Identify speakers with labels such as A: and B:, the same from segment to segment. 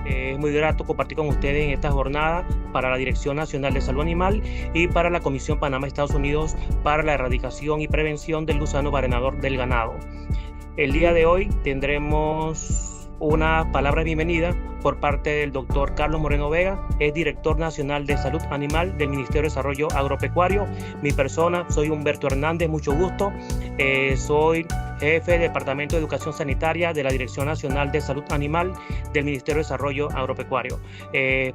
A: Es muy grato compartir con ustedes en esta jornada para la Dirección Nacional de Salud Animal y para la Comisión Panamá-Estados Unidos para la erradicación y prevención del gusano barrenador del ganado. El día de hoy tendremos una palabra de bienvenida por parte del doctor Carlos Moreno Vega, es director nacional de Salud Animal del Ministerio de Desarrollo Agropecuario. Mi persona, soy Humberto Hernández, mucho gusto. Soy jefe del Departamento de Educación Sanitaria de la Dirección Nacional de Salud Animal del Ministerio de Desarrollo Agropecuario.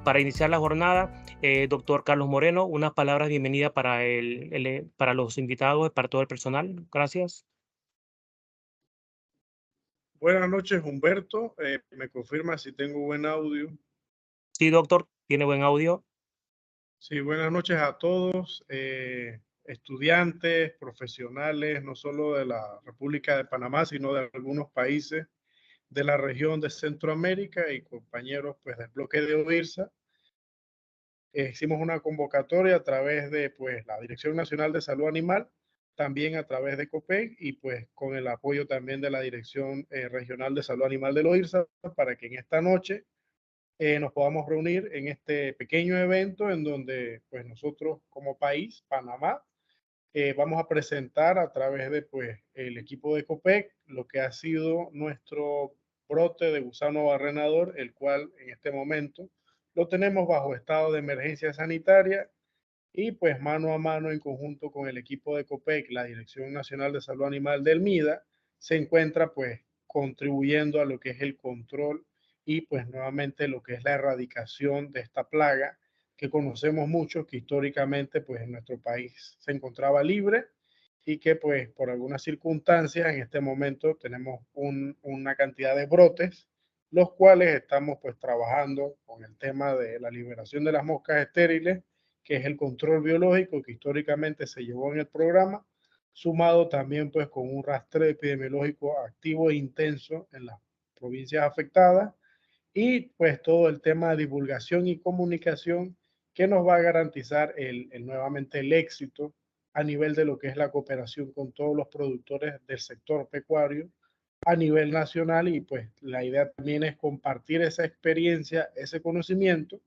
A: Para iniciar la jornada, doctor Carlos Moreno, unas palabras de bienvenida para los invitados, para todo el personal. Gracias.
B: Buenas noches, Humberto. ¿Me confirma si tengo buen audio?
A: Sí, doctor, tiene buen audio.
B: Sí, buenas noches a todos, estudiantes, profesionales, no solo de la República de Panamá, sino de algunos países de la región de Centroamérica y compañeros pues, del bloque de OIRSA. Hicimos una convocatoria a través de pues, la Dirección Nacional de Salud Animal, también a través de COPEC y pues con el apoyo también de la Dirección Regional de Salud Animal del OIRSA para que en esta noche nos podamos reunir en este pequeño evento en donde pues nosotros como país, Panamá, vamos a presentar a través de pues el equipo de COPEC lo que ha sido nuestro brote de gusano barrenador, el cual en este momento lo tenemos bajo estado de emergencia sanitaria y pues mano a mano en conjunto con el equipo de COPEC, la Dirección Nacional de Salud Animal del MIDA, se encuentra pues contribuyendo a lo que es el control y pues nuevamente lo que es la erradicación de esta plaga que conocemos mucho, que históricamente pues en nuestro país se encontraba libre y que pues por algunas circunstancias en este momento tenemos una cantidad de brotes, los cuales estamos pues trabajando con el tema de la liberación de las moscas estériles, que es el control biológico que históricamente se llevó en el programa, sumado también pues con un rastreo epidemiológico activo e intenso en las provincias afectadas y pues todo el tema de divulgación y comunicación que nos va a garantizar nuevamente el éxito a nivel de lo que es la cooperación con todos los productores del sector pecuario a nivel nacional y pues la idea también es compartir esa experiencia, ese conocimiento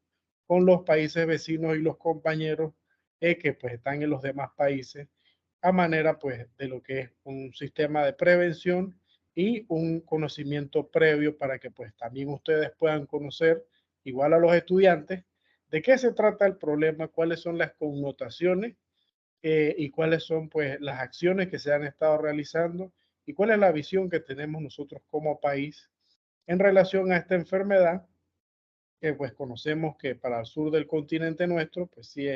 B: con los países vecinos y los compañeros que pues están en los demás países a manera pues de lo que es un sistema de prevención y un conocimiento previo para que pues también ustedes puedan conocer, igual a los estudiantes, de qué se trata el problema, cuáles son las connotaciones y cuáles son pues las acciones que se han estado realizando y cuál es la visión que tenemos nosotros como país en relación a esta enfermedad que pues conocemos que para el sur del continente nuestro pues sí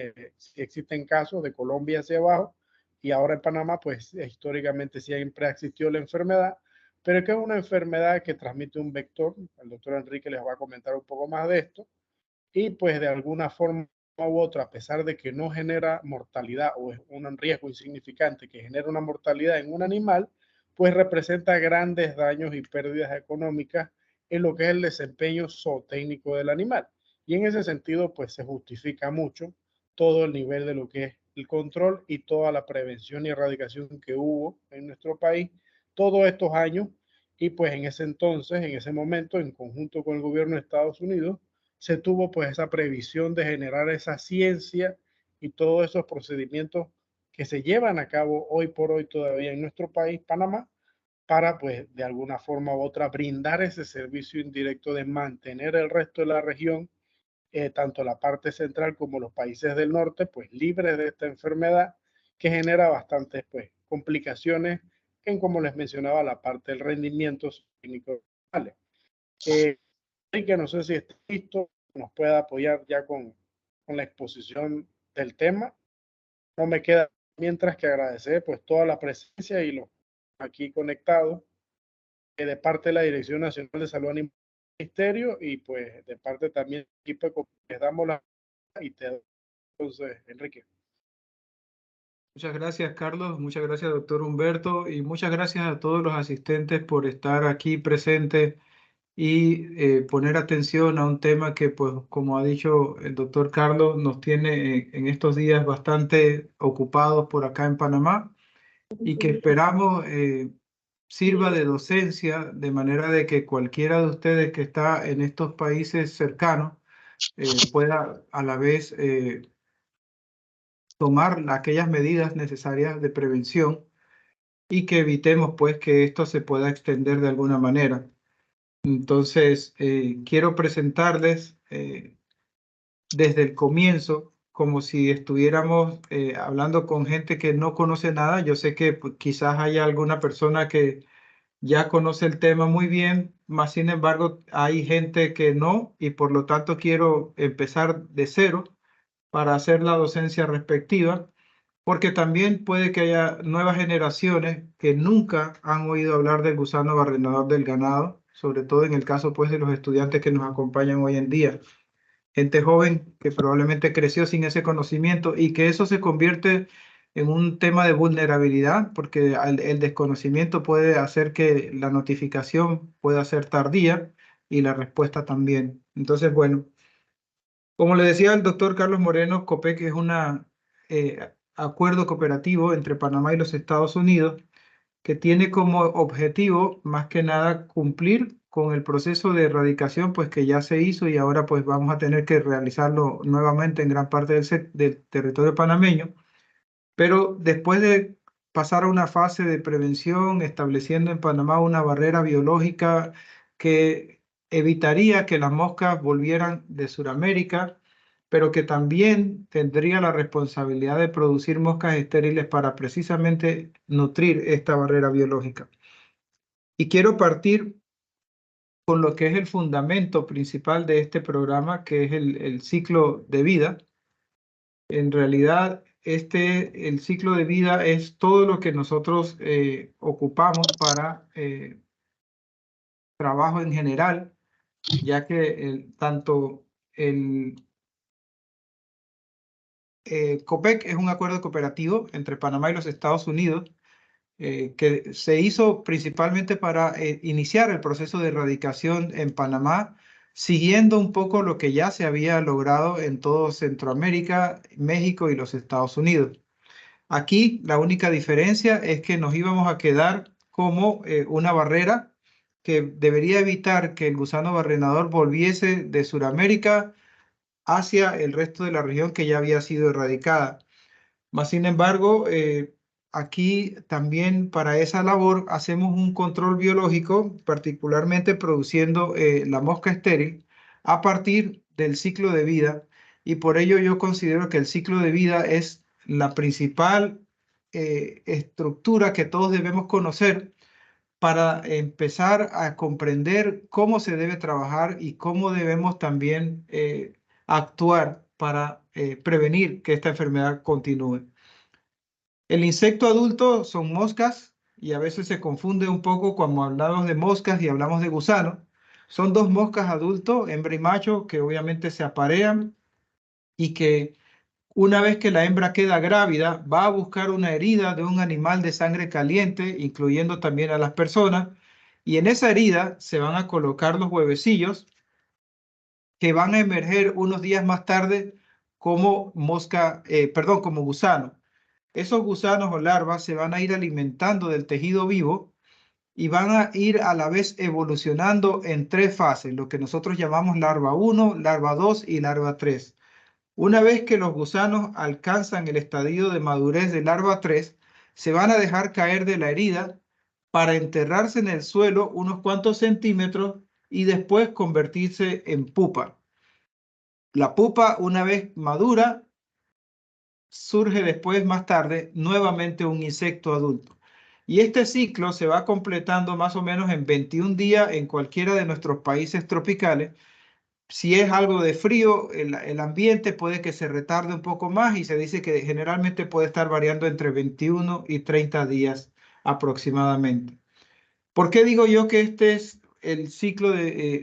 B: existen casos de Colombia hacia abajo y ahora en Panamá pues históricamente siempre existió la enfermedad, pero que es una enfermedad que transmite un vector, el doctor Enrique les va a comentar un poco más de esto, y pues de alguna forma u otra, a pesar de que no genera mortalidad o es un riesgo insignificante que genera una mortalidad en un animal, pues representa grandes daños y pérdidas económicas en lo que es el desempeño zootécnico del animal. Y en ese sentido, pues se justifica mucho todo el nivel de lo que es el control y toda la prevención y erradicación que hubo en nuestro país todos estos años. Y pues en ese entonces, en ese momento, en conjunto con el gobierno de Estados Unidos, se tuvo pues esa previsión de generar esa ciencia y todos esos procedimientos que se llevan a cabo hoy por hoy todavía en nuestro país, Panamá, para pues de alguna forma u otra brindar ese servicio indirecto de mantener el resto de la región, tanto la parte central como los países del norte, pues libres de esta enfermedad que genera bastantes pues complicaciones en, como les mencionaba, la parte del rendimiento técnico. Que no sé si está listo, nos pueda apoyar ya con la exposición del tema. No me queda mientras que agradecer pues toda la presencia y los aquí conectados de parte de la Dirección Nacional de Salud Animal del Ministerio y pues de parte también del equipo que les damos la y te entonces Enrique.
C: Muchas gracias, Carlos. Muchas gracias, doctor Humberto. Y muchas gracias a todos los asistentes por estar aquí presentes y poner atención a un tema que, pues, como ha dicho el doctor Carlos, nos tiene en estos días bastante ocupados por acá en Panamá y que esperamos sirva de docencia, de manera de que cualquiera de ustedes que está en estos países cercanos pueda a la vez tomar aquellas medidas necesarias de prevención y que evitemos pues que esto se pueda extender de alguna manera. Entonces, quiero presentarles desde el comienzo, como si estuviéramos hablando con gente que no conoce nada. Yo sé que pues, quizás haya alguna persona que ya conoce el tema muy bien, mas sin embargo hay gente que no, y por lo tanto quiero empezar de cero para hacer la docencia respectiva, porque también puede que haya nuevas generaciones que nunca han oído hablar del gusano barrenador del ganado, sobre todo en el caso pues de los estudiantes que nos acompañan hoy en día. Gente joven que probablemente creció sin ese conocimiento y que eso se convierte en un tema de vulnerabilidad, porque el desconocimiento puede hacer que la notificación pueda ser tardía y la respuesta también. Entonces, bueno, como le decía el doctor Carlos Moreno, COPEC es un acuerdo cooperativo entre Panamá y los Estados Unidos que tiene como objetivo más que nada cumplir con el proceso de erradicación pues que ya se hizo y ahora pues vamos a tener que realizarlo nuevamente en gran parte del territorio panameño, pero después de pasar a una fase de prevención, estableciendo en Panamá una barrera biológica que evitaría que las moscas volvieran de Sudamérica, pero que también tendría la responsabilidad de producir moscas estériles para precisamente nutrir esta barrera biológica. Y quiero partir con lo que es el fundamento principal de este programa, que es el ciclo de vida. En realidad, el ciclo de vida es todo lo que nosotros ocupamos para trabajo en general, ya que tanto el COPEC es un acuerdo cooperativo entre Panamá y los Estados Unidos que se hizo principalmente para iniciar el proceso de erradicación en Panamá, siguiendo un poco lo que ya se había logrado en todo Centroamérica, México y los Estados Unidos. Aquí la única diferencia es que nos íbamos a quedar como una barrera que debería evitar que el gusano barrenador volviese de Sudamérica hacia el resto de la región que ya había sido erradicada. Mas, sin embargo, aquí también para esa labor hacemos un control biológico, particularmente produciendo la mosca estéril a partir del ciclo de vida, y por ello yo considero que el ciclo de vida es la principal estructura que todos debemos conocer para empezar a comprender cómo se debe trabajar y cómo debemos también actuar para prevenir que esta enfermedad continúe. El insecto adulto son moscas y a veces se confunde un poco cuando hablamos de moscas y hablamos de gusanos. Son dos moscas adultos, hembra y macho, que obviamente se aparean y que una vez que la hembra queda grávida va a buscar una herida de un animal de sangre caliente, incluyendo también a las personas, y en esa herida se van a colocar los huevecillos que van a emerger unos días más tarde como como gusano. Esos gusanos o larvas se van a ir alimentando del tejido vivo y van a ir a la vez evolucionando en tres fases, lo que nosotros llamamos larva 1, larva 2 y larva 3. Una vez que los gusanos alcanzan el estadio de madurez de larva 3, se van a dejar caer de la herida para enterrarse en el suelo unos cuantos centímetros y después convertirse en pupa. La pupa, una vez madura, surge después, más tarde, nuevamente un insecto adulto. Y este ciclo se va completando más o menos en 21 días en cualquiera de nuestros países tropicales. Si es algo de frío, el ambiente puede que se retarde un poco más y se dice que generalmente puede estar variando entre 21 y 30 días aproximadamente. ¿Por qué digo yo que este es el ciclo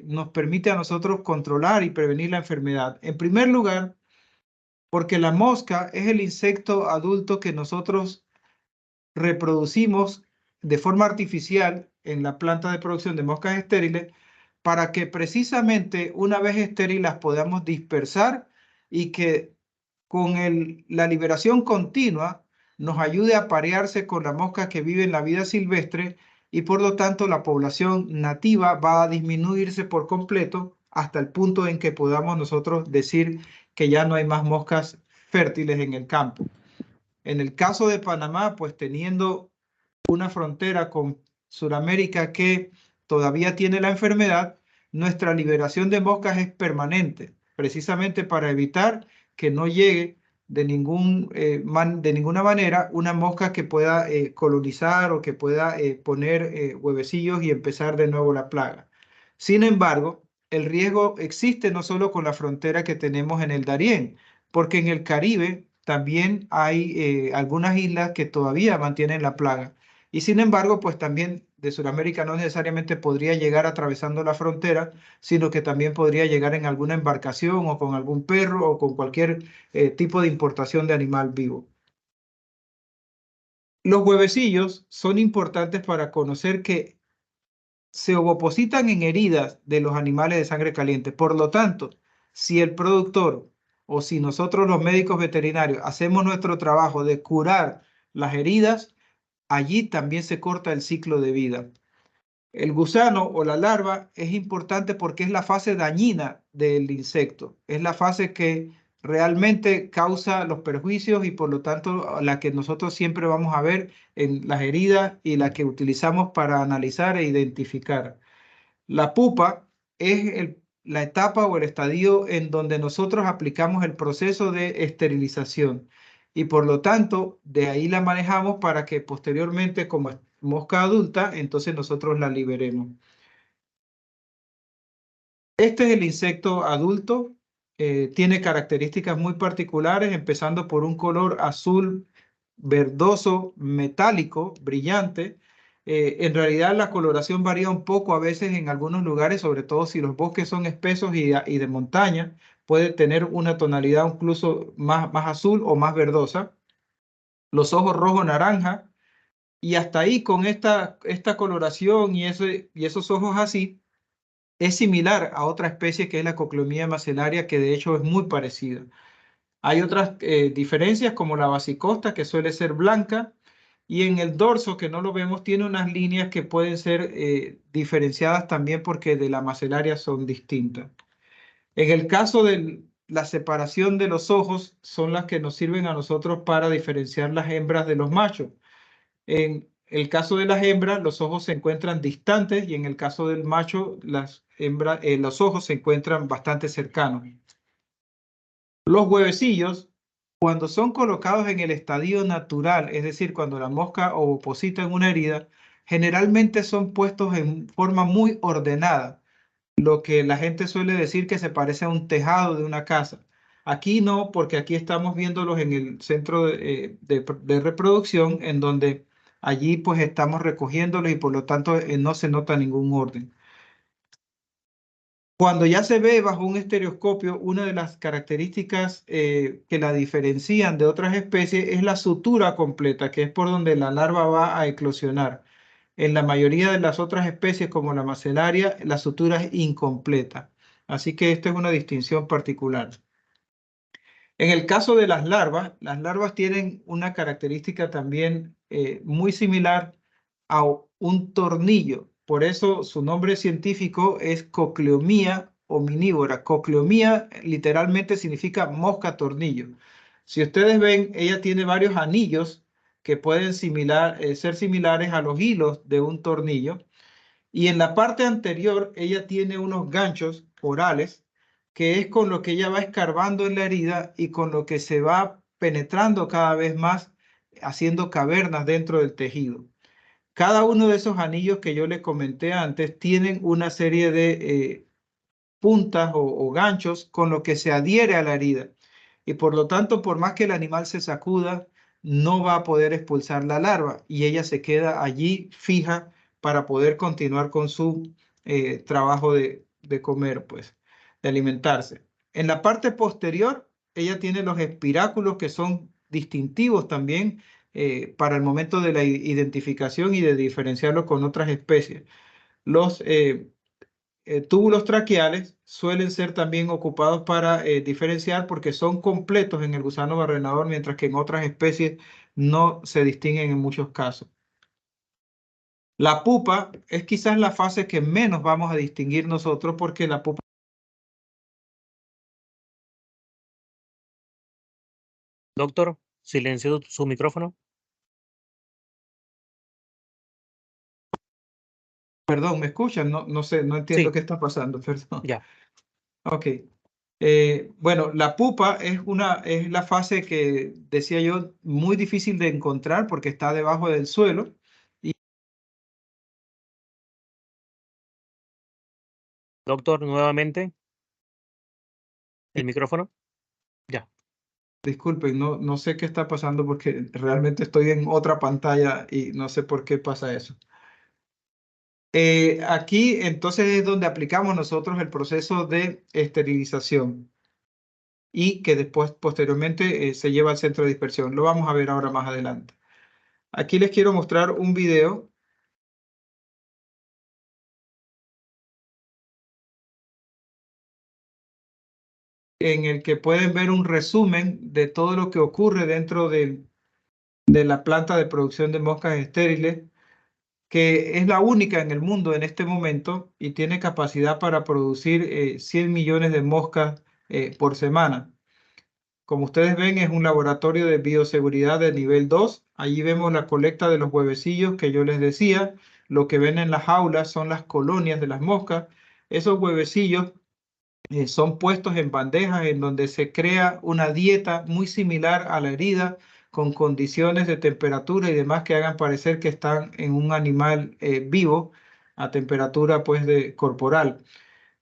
C: nos permite a nosotros controlar y prevenir la enfermedad? En primer lugar, porque la mosca es el insecto adulto que nosotros reproducimos de forma artificial en la planta de producción de moscas estériles para que precisamente una vez estériles las podamos dispersar y que con la liberación continua nos ayude a parearse con la mosca que vive en la vida silvestre y por lo tanto la población nativa va a disminuirse por completo hasta el punto en que podamos nosotros decir que ya no hay más moscas fértiles en el campo. En el caso de Panamá, pues teniendo una frontera con Sudamérica que todavía tiene la enfermedad, nuestra liberación de moscas es permanente, precisamente para evitar que no llegue de ninguna manera una mosca que pueda colonizar o que pueda poner huevecillos y empezar de nuevo la plaga. Sin embargo, el riesgo existe no solo con la frontera que tenemos en el Darién, porque en el Caribe también hay algunas islas que todavía mantienen la plaga. Y sin embargo, pues también de Sudamérica no necesariamente podría llegar atravesando la frontera, sino que también podría llegar en alguna embarcación o con algún perro o con cualquier tipo de importación de animal vivo. Los huevecillos son importantes para conocer que se ovopositan en heridas de los animales de sangre caliente. Por lo tanto, si el productor o si nosotros los médicos veterinarios hacemos nuestro trabajo de curar las heridas, allí también se corta el ciclo de vida. El gusano o la larva es importante porque es la fase dañina del insecto, es la fase que realmente causa los perjuicios y por lo tanto la que nosotros siempre vamos a ver en las heridas y la que utilizamos para analizar e identificar. La pupa es la etapa o el estadio en donde nosotros aplicamos el proceso de esterilización y por lo tanto de ahí la manejamos para que posteriormente como mosca adulta, entonces nosotros la liberemos. Este es el insecto adulto, tiene características muy particulares, empezando por un color azul verdoso, metálico, brillante. En realidad la coloración varía un poco a veces en algunos lugares, sobre todo si los bosques son espesos y de montaña, puede tener una tonalidad incluso más azul o más verdosa. Los ojos rojo-naranja, y hasta ahí con esta coloración y esos ojos así, es similar a otra especie que es la Cochleomyia macellaria, que de hecho es muy parecida. Hay otras diferencias como la basicosta, que suele ser blanca, y en el dorso, que no lo vemos, tiene unas líneas que pueden ser diferenciadas también porque de la macellaria son distintas. En el caso de la separación de los ojos, son las que nos sirven a nosotros para diferenciar las hembras de los machos. En el caso de las hembras, los ojos se encuentran distantes y en el caso del macho, los ojos se encuentran bastante cercanos. Los huevecillos, cuando son colocados en el estadio natural, es decir, cuando la mosca ovoposita en una herida, generalmente son puestos en forma muy ordenada, lo que la gente suele decir que se parece a un tejado de una casa. Aquí no, porque aquí estamos viéndolos en el centro de reproducción, en donde allí pues estamos recogiéndolos y por lo tanto no se nota ningún orden. Cuando ya se ve bajo un estereoscopio, una de las características que la diferencian de otras especies es la sutura completa, que es por donde la larva va a eclosionar. En la mayoría de las otras especies, como la macellaria, la sutura es incompleta. Así que esta es una distinción particular. En el caso de las larvas tienen una característica también muy similar a un tornillo. Por eso su nombre científico es Cochleomyia omnívora. Cochleomyia literalmente significa mosca tornillo. Si ustedes ven, ella tiene varios anillos que pueden ser similares a los hilos de un tornillo. Y en la parte anterior, ella tiene unos ganchos orales, que es con lo que ella va escarbando en la herida y con lo que se va penetrando cada vez más, haciendo cavernas dentro del tejido. Cada uno de esos anillos que yo les comenté antes tienen una serie de puntas o ganchos con lo que se adhiere a la herida. Y por lo tanto, por más que el animal se sacuda, no va a poder expulsar la larva y ella se queda allí fija para poder continuar con su trabajo de comer, pues, de alimentarse. En la parte posterior, ella tiene los espiráculos que son distintivos también para el momento de la identificación y de diferenciarlo con otras especies. Los túbulos traqueales suelen ser también ocupados para diferenciar porque son completos en el gusano barrenador, mientras que en otras especies no se distinguen en muchos casos. La pupa es quizás la fase que menos vamos a distinguir nosotros porque la pupa...
A: Doctor, silencio su micrófono.
C: Perdón, ¿me escuchan? No sé, no entiendo
A: Sí,
C: qué está pasando, perdón.
A: ya.
C: Ok. Bueno, la pupa es la fase que, decía yo, muy difícil de encontrar porque está debajo del suelo.
A: Doctor, nuevamente, el micrófono. Ya.
C: Disculpen, no sé qué está pasando porque realmente estoy en otra pantalla y no sé por qué pasa eso. Aquí entonces es donde aplicamos nosotros el proceso de esterilización y que después, posteriormente, se lleva al centro de dispersión. Lo vamos a ver ahora más adelante. Aquí les quiero mostrar un video en el que pueden ver un resumen de todo lo que ocurre dentro de la planta de producción de moscas estériles, que es la única en el mundo en este momento y tiene capacidad para producir 100 millones de moscas por semana. Como ustedes ven, es un laboratorio de bioseguridad de nivel 2. Allí vemos la colecta de los huevecillos que yo les decía. Lo que ven en las jaulas son las colonias de las moscas. Esos huevecillos son puestos en bandejas en donde se crea una dieta muy similar a la herida, con condiciones de temperatura y demás que hagan parecer que están en un animal vivo a temperatura pues corporal.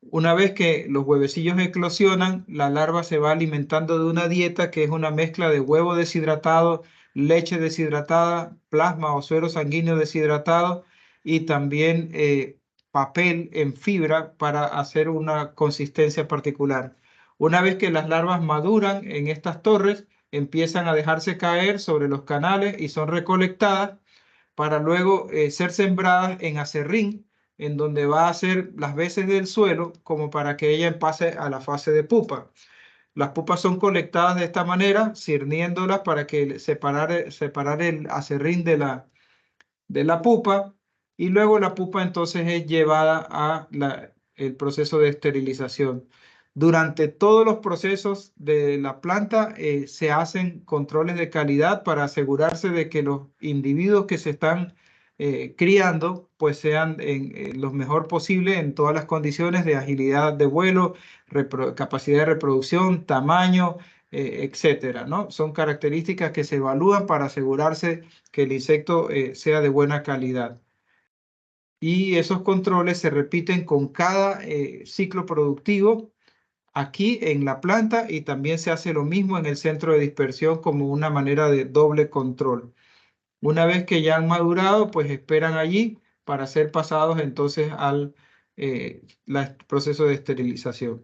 C: Una vez que los huevecillos eclosionan, la larva se va alimentando de una dieta que es una mezcla de huevo deshidratado, leche deshidratada, plasma o suero sanguíneo deshidratado y también papel en fibra para hacer una consistencia particular. Una vez que las larvas maduran en estas torres, empiezan a dejarse caer sobre los canales y son recolectadas para luego ser sembradas en acerrín, en donde va a hacer las veces del suelo como para que ella pase a la fase de pupa. Las pupas son colectadas de esta manera, cirniéndolas para que separar el acerrín de la pupa, y luego la pupa entonces es llevada a el proceso de esterilización. Durante todos los procesos de la planta se hacen controles de calidad para asegurarse de que los individuos que se están criando pues sean lo mejor posible en todas las condiciones de agilidad de vuelo, capacidad de reproducción, tamaño, etcétera, ¿no? Son características que se evalúan para asegurarse que el insecto sea de buena calidad. Y esos controles se repiten con cada ciclo productivo aquí en la planta, y también se hace lo mismo en el centro de dispersión como una manera de doble control. Una vez que ya han madurado, pues esperan allí para ser pasados entonces al proceso de esterilización.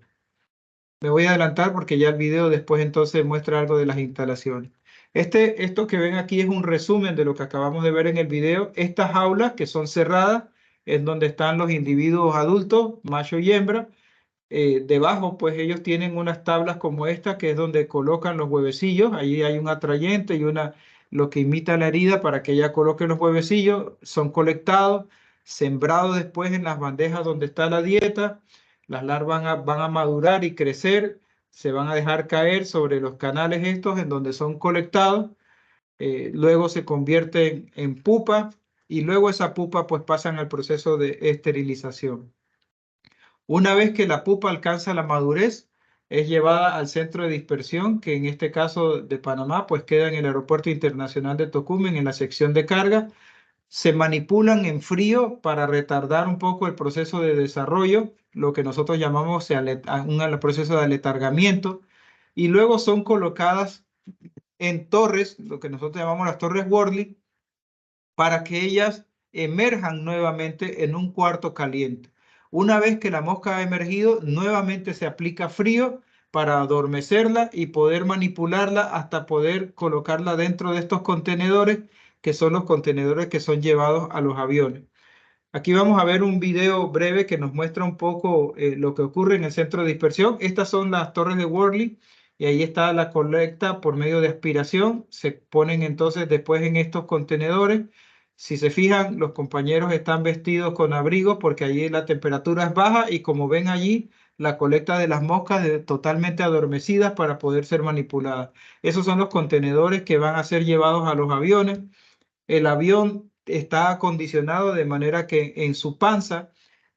C: Me voy a adelantar porque ya el video después entonces muestra algo de las instalaciones. Esto que ven aquí es un resumen de lo que acabamos de ver en el video. Estas jaulas que son cerradas es donde están los individuos adultos, macho y hembra. Debajo, pues ellos tienen unas tablas como esta, que es donde colocan los huevecillos. Allí hay un atrayente y lo que imita la herida para que ella coloque los huevecillos. Son colectados, sembrados después en las bandejas donde está la dieta. Las larvas van a madurar y crecer, se van a dejar caer sobre los canales estos en donde son colectados. Luego se convierten en pupa y luego esa pupa pues pasan al proceso de esterilización. Una vez que la pupa alcanza la madurez, es llevada al centro de dispersión, que en este caso de Panamá, pues queda en el Aeropuerto Internacional de Tocumen, en la sección de carga. Se manipulan en frío para retardar un poco el proceso de desarrollo, lo que nosotros llamamos un proceso de aletargamiento, y luego son colocadas en torres, lo que nosotros llamamos las torres Worley, para que ellas emerjan nuevamente en un cuarto caliente. Una vez que la mosca ha emergido, nuevamente se aplica frío para adormecerla y poder manipularla hasta poder colocarla dentro de estos contenedores, que son los contenedores que son llevados a los aviones. Aquí vamos a ver un video breve que nos muestra un poco lo que ocurre en el centro de dispersión. Estas son las torres de Worley y ahí está la colecta por medio de aspiración. Se ponen entonces después en estos contenedores, Si se fijan, los compañeros están vestidos con abrigos porque allí la temperatura es baja y como ven allí, la colecta de las moscas totalmente adormecidas para poder ser manipuladas. Esos son los contenedores que van a ser llevados a los aviones. El avión está acondicionado de manera que en su panza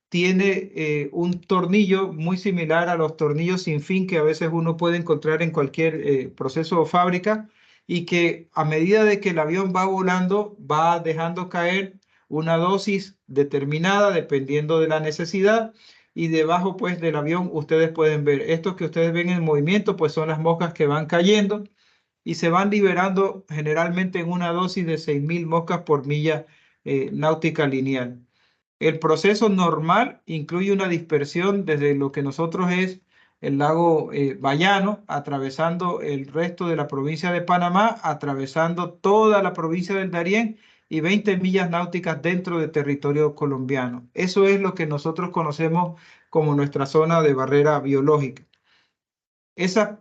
C: tiene un tornillo muy similar a los tornillos sin fin que a veces uno puede encontrar en cualquier proceso o fábrica, y que a medida de que el avión va volando va dejando caer una dosis determinada dependiendo de la necesidad, y debajo pues del avión ustedes pueden ver estos que ustedes ven en movimiento, pues son las moscas que van cayendo y se van liberando generalmente en una dosis de 6.000 moscas por milla náutica lineal. El proceso normal incluye una dispersión desde lo que nosotros es el lago Bayano, atravesando el resto de la provincia de Panamá, atravesando toda la provincia del Darién y 20 millas náuticas dentro del territorio colombiano. Eso es lo que nosotros conocemos como nuestra zona de barrera biológica. Esas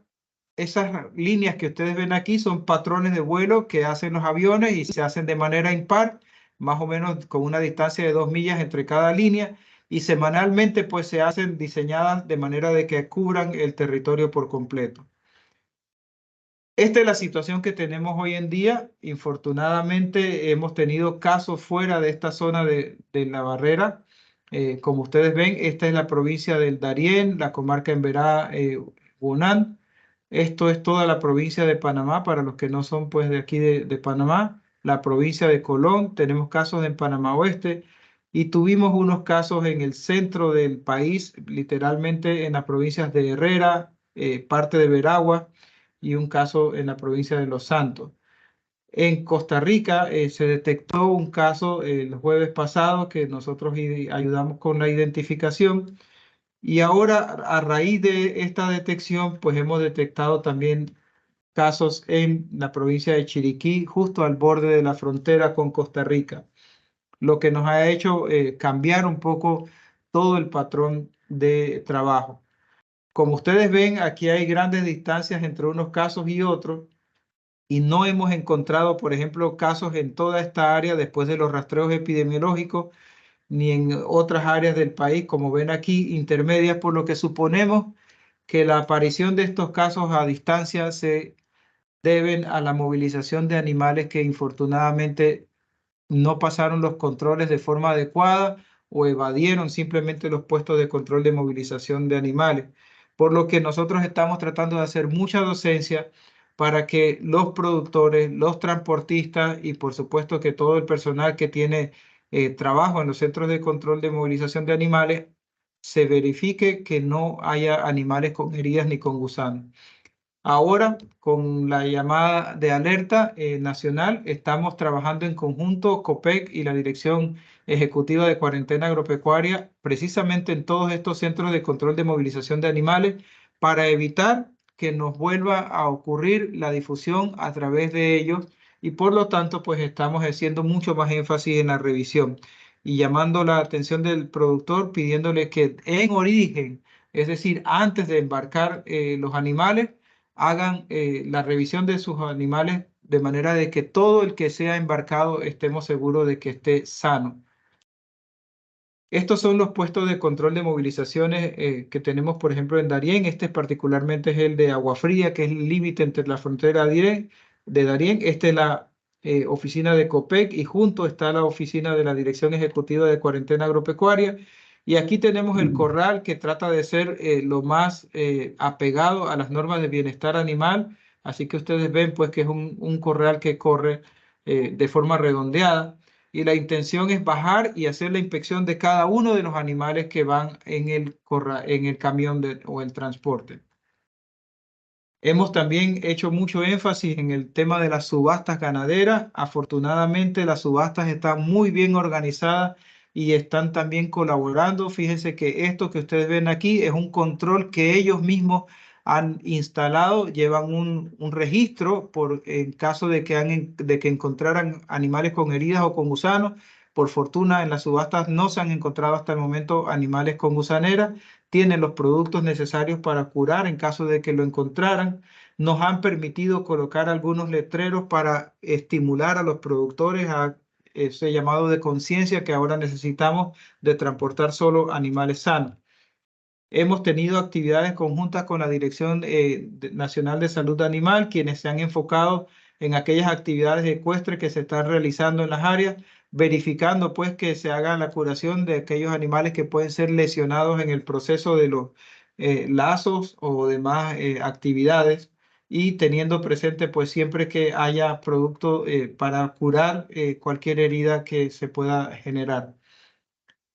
C: líneas que ustedes ven aquí son patrones de vuelo que hacen los aviones y se hacen de manera impar, más o menos con una distancia de 2 millas entre cada línea, y semanalmente pues se hacen diseñadas de manera de que cubran el territorio por completo. Esta es la situación que tenemos hoy en día. Infortunadamente hemos tenido casos fuera de esta zona de la barrera. Como ustedes ven, esta es la provincia del Darién, la comarca Emberá, Bonán. Esto es toda la provincia de Panamá, para los que no son pues de aquí de Panamá. La provincia de Colón, tenemos casos en Panamá Oeste y tuvimos unos casos en el centro del país, literalmente en las provincias de Herrera, parte de Veragua y un caso en la provincia de Los Santos. En Costa Rica se detectó un caso el jueves pasado que nosotros ayudamos con la identificación. Y ahora, a raíz de esta detección, pues hemos detectado también casos en la provincia de Chiriquí, justo al borde de la frontera con Costa Rica, lo que nos ha hecho cambiar un poco todo el patrón de trabajo. Como ustedes ven, aquí hay grandes distancias entre unos casos y otros, y no hemos encontrado, por ejemplo, casos en toda esta área después de los rastreos epidemiológicos, ni en otras áreas del país, como ven aquí, intermedias, por lo que suponemos que la aparición de estos casos a distancia se deben a la movilización de animales que infortunadamente no pasaron los controles de forma adecuada o evadieron simplemente los puestos de control de movilización de animales. Por lo que nosotros estamos tratando de hacer mucha docencia para que los productores, los transportistas y por supuesto que todo el personal que tiene trabajo en los centros de control de movilización de animales se verifique que no haya animales con heridas ni con gusanos. Ahora, con la llamada de alerta nacional, estamos trabajando en conjunto, COPEC y la Dirección Ejecutiva de Cuarentena Agropecuaria, precisamente en todos estos centros de control de movilización de animales, para evitar que nos vuelva a ocurrir la difusión a través de ellos, y por lo tanto, pues estamos haciendo mucho más énfasis en la revisión y llamando la atención del productor, pidiéndole que en origen, es decir, antes de embarcar los animales, hagan la revisión de sus animales de manera de que todo el que sea embarcado estemos seguros de que esté sano. Estos son los puestos de control de movilizaciones que tenemos, por ejemplo, en Darién. Este particularmente es el de Agua Fría, que es el límite entre la frontera de Darién. Esta es la oficina de COPEC y junto está la oficina de la Dirección Ejecutiva de Cuarentena Agropecuaria. Y aquí tenemos el corral, que trata de ser lo más apegado a las normas de bienestar animal. Así que ustedes ven pues que es un corral que corre de forma redondeada. Y la intención es bajar y hacer la inspección de cada uno de los animales que van en el camión o el transporte. Hemos también hecho mucho énfasis en el tema de las subastas ganaderas. Afortunadamente, las subastas están muy bien organizadas y están también colaborando. Fíjense que esto que ustedes ven aquí es un control que ellos mismos han instalado, llevan un registro en caso de que encontraran animales con heridas o con gusanos. Por fortuna, en las subastas no se han encontrado hasta el momento animales con gusanera. Tienen los productos necesarios para curar en caso de que lo encontraran. Nos han permitido colocar algunos letreros para estimular a los productores a ese llamado de conciencia que ahora necesitamos de transportar solo animales sanos. Hemos tenido actividades conjuntas con la Dirección Nacional de Salud Animal, quienes se han enfocado en aquellas actividades ecuestres que se están realizando en las áreas, verificando pues que se haga la curación de aquellos animales que pueden ser lesionados en el proceso de los lazos o demás actividades, y teniendo presente pues siempre que haya producto para curar cualquier herida que se pueda generar.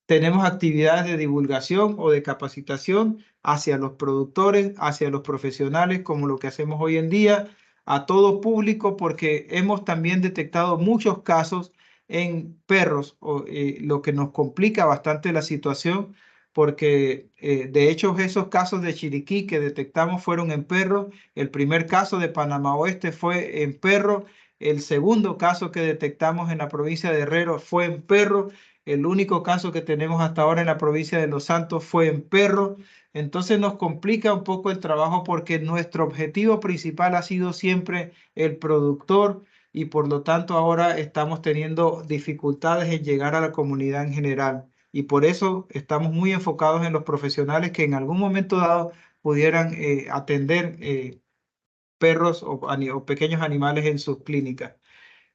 C: Tenemos actividades de divulgación o de capacitación hacia los productores, hacia los profesionales, como lo que hacemos hoy en día, a todo público, porque hemos también detectado muchos casos en perros, lo que nos complica bastante la situación, porque de hecho esos casos de Chiriquí que detectamos fueron en perros. El primer caso de Panamá Oeste fue en perro. El segundo caso que detectamos en la provincia de Herrero fue en perro. El único caso que tenemos hasta ahora en la provincia de Los Santos fue en perro. Entonces nos complica un poco el trabajo porque nuestro objetivo principal ha sido siempre el productor, y por lo tanto ahora estamos teniendo dificultades en llegar a la comunidad en general. Y por eso estamos muy enfocados en los profesionales que en algún momento dado pudieran atender perros o pequeños animales en sus clínicas.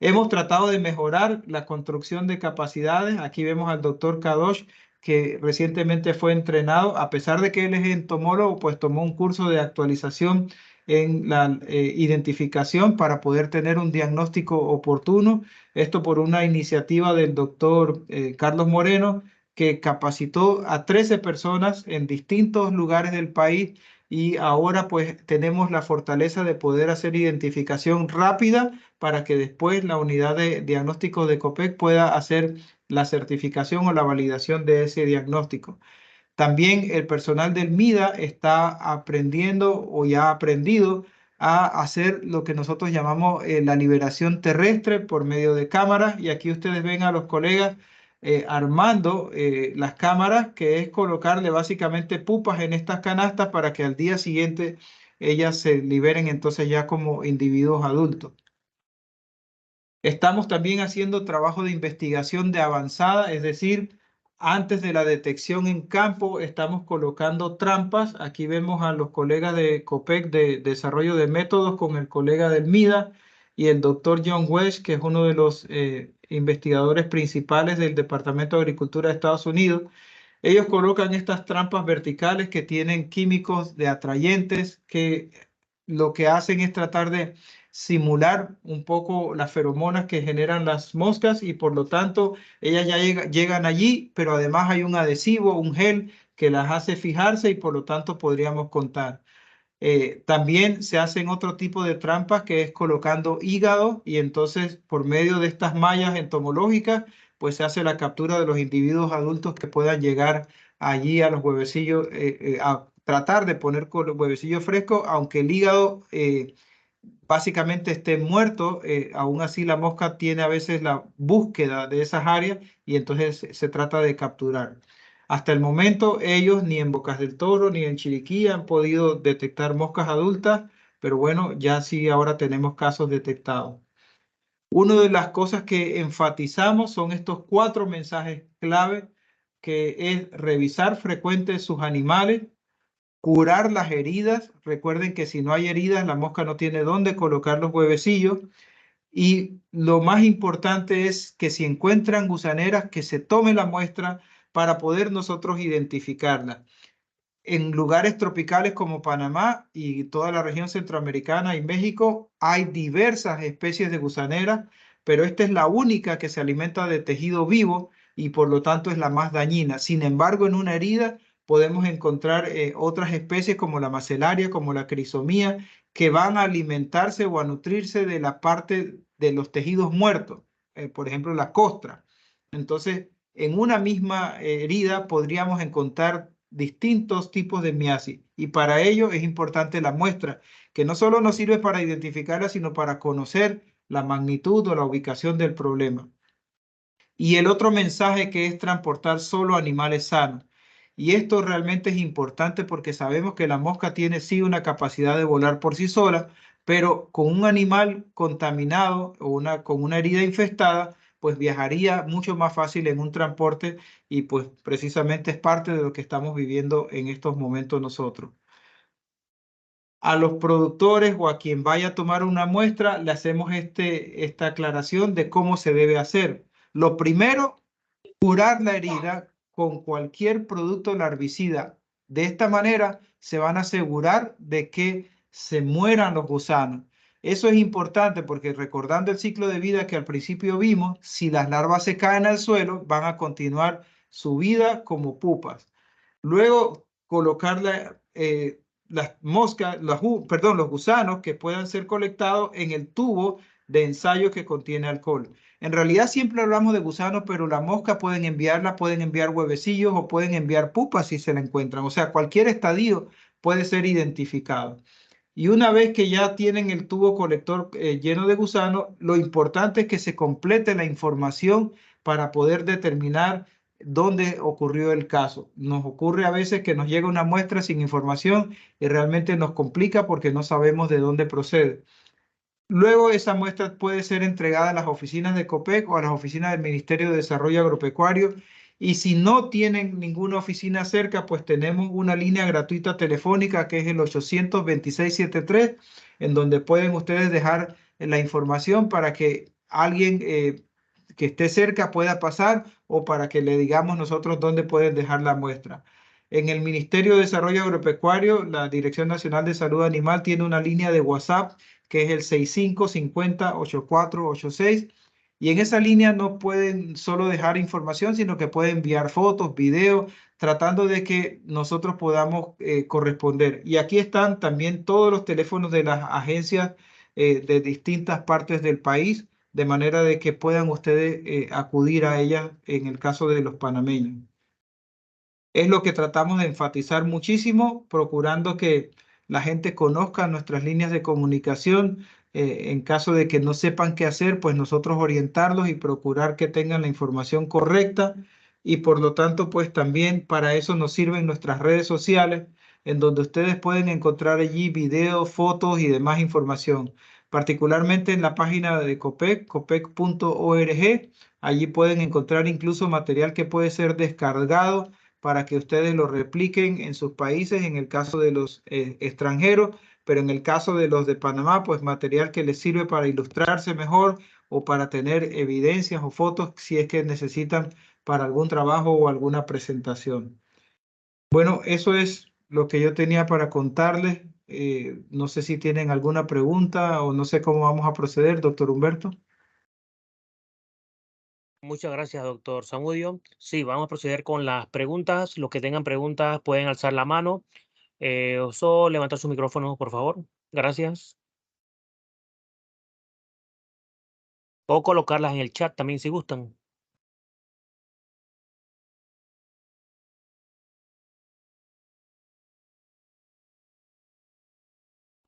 C: Hemos tratado de mejorar la construcción de capacidades. Aquí vemos al doctor Kadosh, que recientemente fue entrenado. A pesar de que él es entomólogo, pues tomó un curso de actualización en la identificación para poder tener un diagnóstico oportuno. Esto por una iniciativa del doctor Carlos Moreno, que capacitó a 13 personas en distintos lugares del país, y ahora pues tenemos la fortaleza de poder hacer identificación rápida para que después la unidad de diagnóstico de COPEC pueda hacer la certificación o la validación de ese diagnóstico. También el personal del MIDA está aprendiendo o ya ha aprendido a hacer lo que nosotros llamamos la liberación terrestre por medio de cámaras. Y aquí ustedes ven a los colegas armando las cámaras, que es colocarle básicamente pupas en estas canastas para que al día siguiente ellas se liberen entonces ya como individuos adultos. Estamos también haciendo trabajo de investigación de avanzada, es decir, antes de la detección en campo estamos colocando trampas. Aquí vemos a los colegas de COPEC de desarrollo de métodos con el colega del MIDA y el doctor John Welch, que es uno de los investigadores principales del Departamento de Agricultura de Estados Unidos. Ellos colocan estas trampas verticales que tienen químicos de atrayentes que lo que hacen es tratar de simular un poco las feromonas que generan las moscas, y por lo tanto ellas ya llegan allí, pero además hay un adhesivo, un gel que las hace fijarse, y por lo tanto podríamos contar. También se hacen otro tipo de trampas, que es colocando hígado, y entonces por medio de estas mallas entomológicas pues se hace la captura de los individuos adultos que puedan llegar allí a los huevecillos, a tratar de poner con los huevecillos frescos, aunque el hígado básicamente esté muerto. Aún así la mosca tiene a veces la búsqueda de esas áreas, y entonces se trata de capturar. Hasta el momento ellos ni en Bocas del Toro ni en Chiriquí han podido detectar moscas adultas, pero bueno, ya sí ahora tenemos casos detectados. Una de las cosas que enfatizamos son estos 4 mensajes clave, que es revisar frecuente sus animales, curar las heridas. Recuerden que si no hay heridas, la mosca no tiene dónde colocar los huevecillos. Y lo más importante es que si encuentran gusaneras, que se tome la muestra para poder nosotros identificarla. En lugares tropicales como Panamá y toda la región centroamericana y México hay diversas especies de gusaneras, pero esta es la única que se alimenta de tejido vivo y por lo tanto es la más dañina. Sin embargo, en una herida podemos encontrar otras especies como la macelaria, como la crisomía, que van a alimentarse o a nutrirse de la parte de los tejidos muertos, por ejemplo, la costra. Entonces, en una misma herida podríamos encontrar distintos tipos de miasis, y para ello es importante la muestra, que no solo nos sirve para identificarla, sino para conocer la magnitud o la ubicación del problema. Y el otro mensaje, que es transportar solo animales sanos. Y esto realmente es importante porque sabemos que la mosca tiene sí una capacidad de volar por sí sola, pero con un animal contaminado o con una herida infestada, pues viajaría mucho más fácil en un transporte y pues precisamente es parte de lo que estamos viviendo en estos momentos nosotros. A los productores o a quien vaya a tomar una muestra, le hacemos esta aclaración de cómo se debe hacer. Lo primero, curar la herida con cualquier producto larvicida. De esta manera se van a asegurar de que se mueran los gusanos. Eso es importante porque recordando el ciclo de vida que al principio vimos, si las larvas se caen al suelo, van a continuar su vida como pupas. Luego, colocar las moscas, los gusanos que puedan ser colectados en el tubo de ensayo que contiene alcohol. En realidad siempre hablamos de gusanos, pero la mosca pueden enviar huevecillos o pueden enviar pupas si se la encuentran. O sea, cualquier estadio puede ser identificado. Y una vez que ya tienen el tubo colector lleno de gusanos, lo importante es que se complete la información para poder determinar dónde ocurrió el caso. Nos ocurre a veces que nos llega una muestra sin información y realmente nos complica porque no sabemos de dónde procede. Luego esa muestra puede ser entregada a las oficinas de COPEC o a las oficinas del Ministerio de Desarrollo Agropecuario. Y si no tienen ninguna oficina cerca, pues tenemos una línea gratuita telefónica que es el 800-2673, en donde pueden ustedes dejar la información para que alguien que esté cerca pueda pasar o para que le digamos nosotros dónde pueden dejar la muestra. En el Ministerio de Desarrollo Agropecuario, la Dirección Nacional de Salud Animal tiene una línea de WhatsApp que es el 6550-8486. Y en esa línea no pueden solo dejar información, sino que pueden enviar fotos, videos, tratando de que nosotros podamos corresponder. Y aquí están también todos los teléfonos de las agencias de distintas partes del país, de manera de que puedan ustedes acudir a ellas en el caso de los panameños. Es lo que tratamos de enfatizar muchísimo, procurando que la gente conozca nuestras líneas de comunicación. En caso de que no sepan qué hacer, pues nosotros orientarlos y procurar que tengan la información correcta. Y por lo tanto, pues también para eso nos sirven nuestras redes sociales, en donde ustedes pueden encontrar allí videos, fotos y demás información. Particularmente en la página de COPEC, copec.org. Allí pueden encontrar incluso material que puede ser descargado para que ustedes lo repliquen en sus países, en el caso de los extranjeros, pero en el caso de los de Panamá, pues material que les sirve para ilustrarse mejor o para tener evidencias o fotos si es que necesitan para algún trabajo o alguna presentación. Bueno, eso es lo que yo tenía para contarles. No sé si tienen alguna pregunta o no sé cómo vamos a proceder, doctor Humberto.
A: Muchas gracias, doctor Zamudio. Sí, vamos a proceder con las preguntas. Los que tengan preguntas pueden alzar la mano o levantar su micrófono, por favor. Gracias. O colocarlas en el chat también si gustan.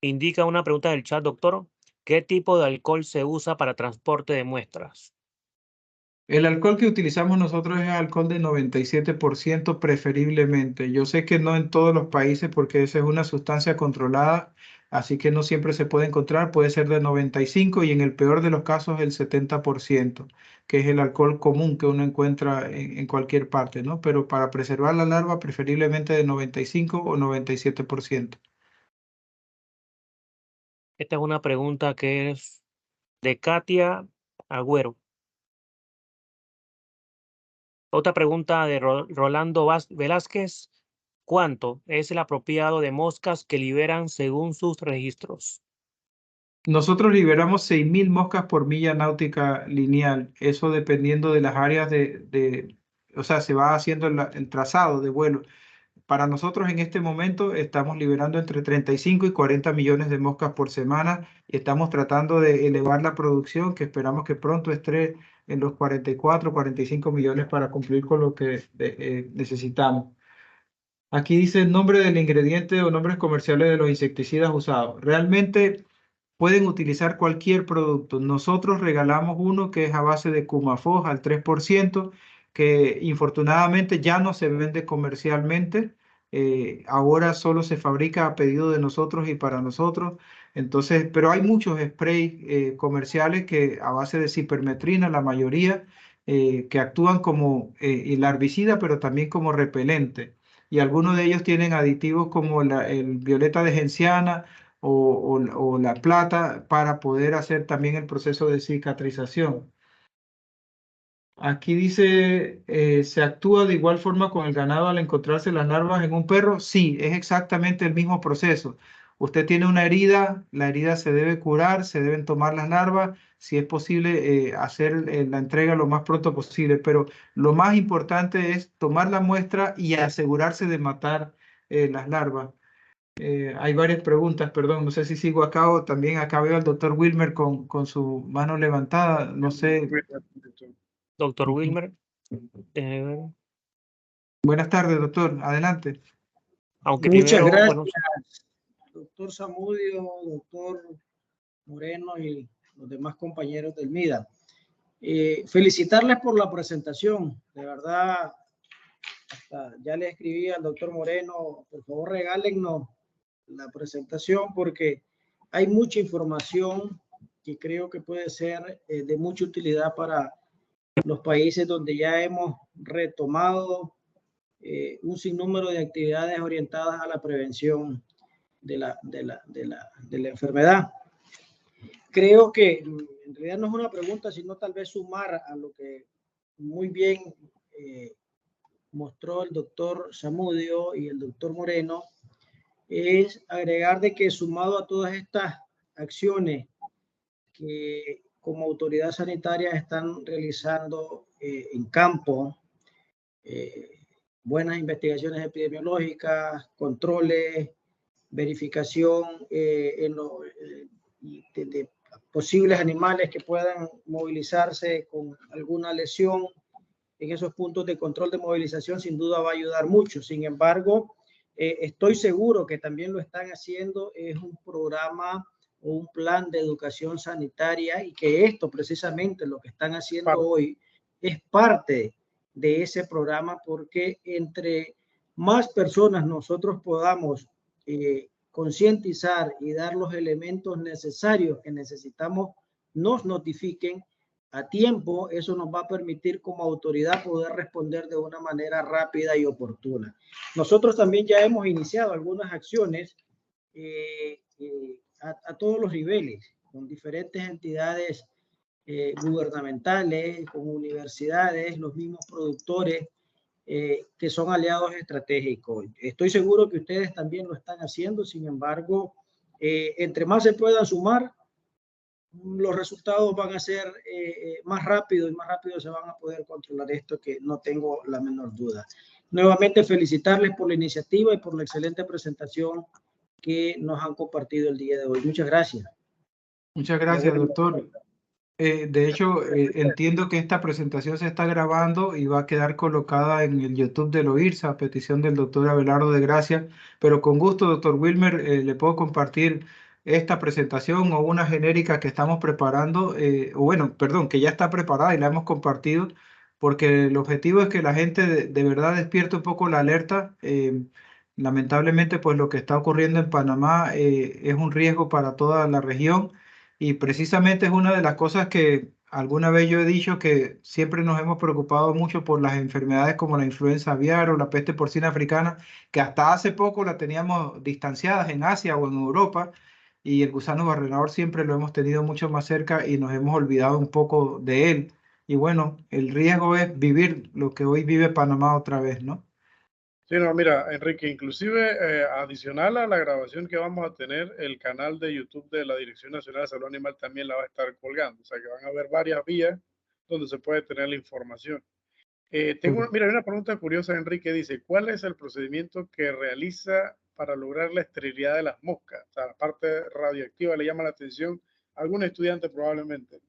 A: Indica una pregunta del chat, doctor. ¿Qué tipo de alcohol se usa para transporte de muestras?
C: El alcohol que utilizamos nosotros es alcohol de 97% preferiblemente. Yo sé que no en todos los países porque esa es una sustancia controlada, así que no siempre se puede encontrar. Puede ser de 95 y en el peor de los casos el 70%, que es el alcohol común que uno encuentra en cualquier parte, ¿no? Pero para preservar la larva preferiblemente de 95 o 97%.
A: Esta es una pregunta que es de Katia Agüero. Otra pregunta de Rolando Velázquez. ¿Cuánto es el apropiado de moscas que liberan según sus registros?
C: Nosotros liberamos 6.000 moscas por milla náutica lineal, eso dependiendo de las áreas o sea, se va haciendo el trazado de vuelo. Para nosotros en este momento estamos liberando entre 35 y 40 millones de moscas por semana y estamos tratando de elevar la producción, que esperamos que pronto esté en los 44, 45 millones para cumplir con lo que necesitamos. Aquí dice el nombre del ingrediente o nombres comerciales de los insecticidas usados. Realmente pueden utilizar cualquier producto. Nosotros regalamos uno que es a base de Cumafos al 3%, que infortunadamente ya no se vende comercialmente, Ahora solo se fabrica a pedido de nosotros y para nosotros. Entonces, pero hay muchos sprays comerciales que a base de cipermetrina, la mayoría, que actúan como el herbicida, pero también como repelente. Y algunos de ellos tienen aditivos como el violeta de genciana o la plata para poder hacer también el proceso de cicatrización. Aquí dice, ¿se actúa de igual forma con el ganado al encontrarse las larvas en un perro? Sí, es exactamente el mismo proceso. Usted tiene una herida, la herida se debe curar, se deben tomar las larvas, si es posible hacer la entrega lo más pronto posible, pero lo más importante es tomar la muestra y asegurarse de matar las larvas. Hay varias preguntas, perdón, no sé si sigo acá o también acá veo al doctor Wilmer con su mano levantada, no sé.
A: Doctor Wilmer,
C: Buenas tardes, doctor. Adelante.
A: aunque
D: Muchas
A: primero,
D: gracias,
A: bueno,
D: doctor Zamudio, doctor Moreno y los demás compañeros del MIDA. Felicitarles por la presentación. De verdad, hasta ya le escribí al doctor Moreno, por favor regálennos la presentación porque hay mucha información que creo que puede ser de mucha utilidad para los países donde ya hemos retomado un sinnúmero de actividades orientadas a la prevención de la enfermedad. Creo que en realidad no es una pregunta, sino tal vez sumar a lo que muy bien mostró el doctor Zamudio y el doctor Moreno, es agregar de que sumado a todas estas acciones que como autoridad sanitaria están realizando en campo, buenas investigaciones epidemiológicas, controles, verificación de posibles animales que puedan movilizarse con alguna lesión. En esos puntos de control de movilización sin duda va a ayudar mucho. Sin embargo, estoy seguro que también lo están haciendo, es un programa o un plan de educación sanitaria y que esto precisamente lo que están haciendo hoy es parte de ese programa porque entre más personas nosotros podamos concientizar y dar los elementos necesarios que necesitamos, nos notifiquen a tiempo, eso nos va a permitir como autoridad poder responder de una manera rápida y oportuna. Nosotros también ya hemos iniciado algunas acciones a todos los niveles, con diferentes entidades gubernamentales, con universidades, los mismos productores que son aliados estratégicos. Estoy seguro que ustedes también lo están haciendo, sin embargo, entre más se puedan sumar, los resultados van a ser más rápidos y más rápido se van a poder controlar esto, que no tengo la menor duda. Nuevamente felicitarles por la iniciativa y por la excelente presentación que nos han compartido el día de hoy. Muchas gracias.
C: Muchas gracias, doctor. De hecho, entiendo que esta presentación se está grabando y va a quedar colocada en el YouTube de OIRSA a petición del doctor Abelardo de Gracia, pero con gusto, doctor Wilmer, le puedo compartir esta presentación o una genérica que estamos preparando, o bueno, perdón, que ya está preparada y la hemos compartido, porque el objetivo es que la gente de verdad despierte un poco la alerta. Lamentablemente, pues lo que está ocurriendo en Panamá es un riesgo para toda la región. Y precisamente es una de las cosas que alguna vez yo he dicho que siempre nos hemos preocupado mucho por las enfermedades como la influenza aviar o la peste porcina africana, que hasta hace poco la teníamos distanciadas en Asia o en Europa, y el gusano barrenador siempre lo hemos tenido mucho más cerca y nos hemos olvidado un poco de él. Y bueno, el riesgo es vivir lo que hoy vive Panamá otra vez, ¿no?
B: Sí, no, mira, Enrique, inclusive adicional a la grabación que vamos a tener, el canal de YouTube de la Dirección Nacional de Salud Animal también la va a estar colgando. O sea que van a haber varias vías donde se puede tener la información. Mira, hay una pregunta curiosa, Enrique, dice, ¿cuál es el procedimiento que realiza para lograr la esterilidad de las moscas? O sea, la parte radioactiva le llama la atención a algún estudiante probablemente.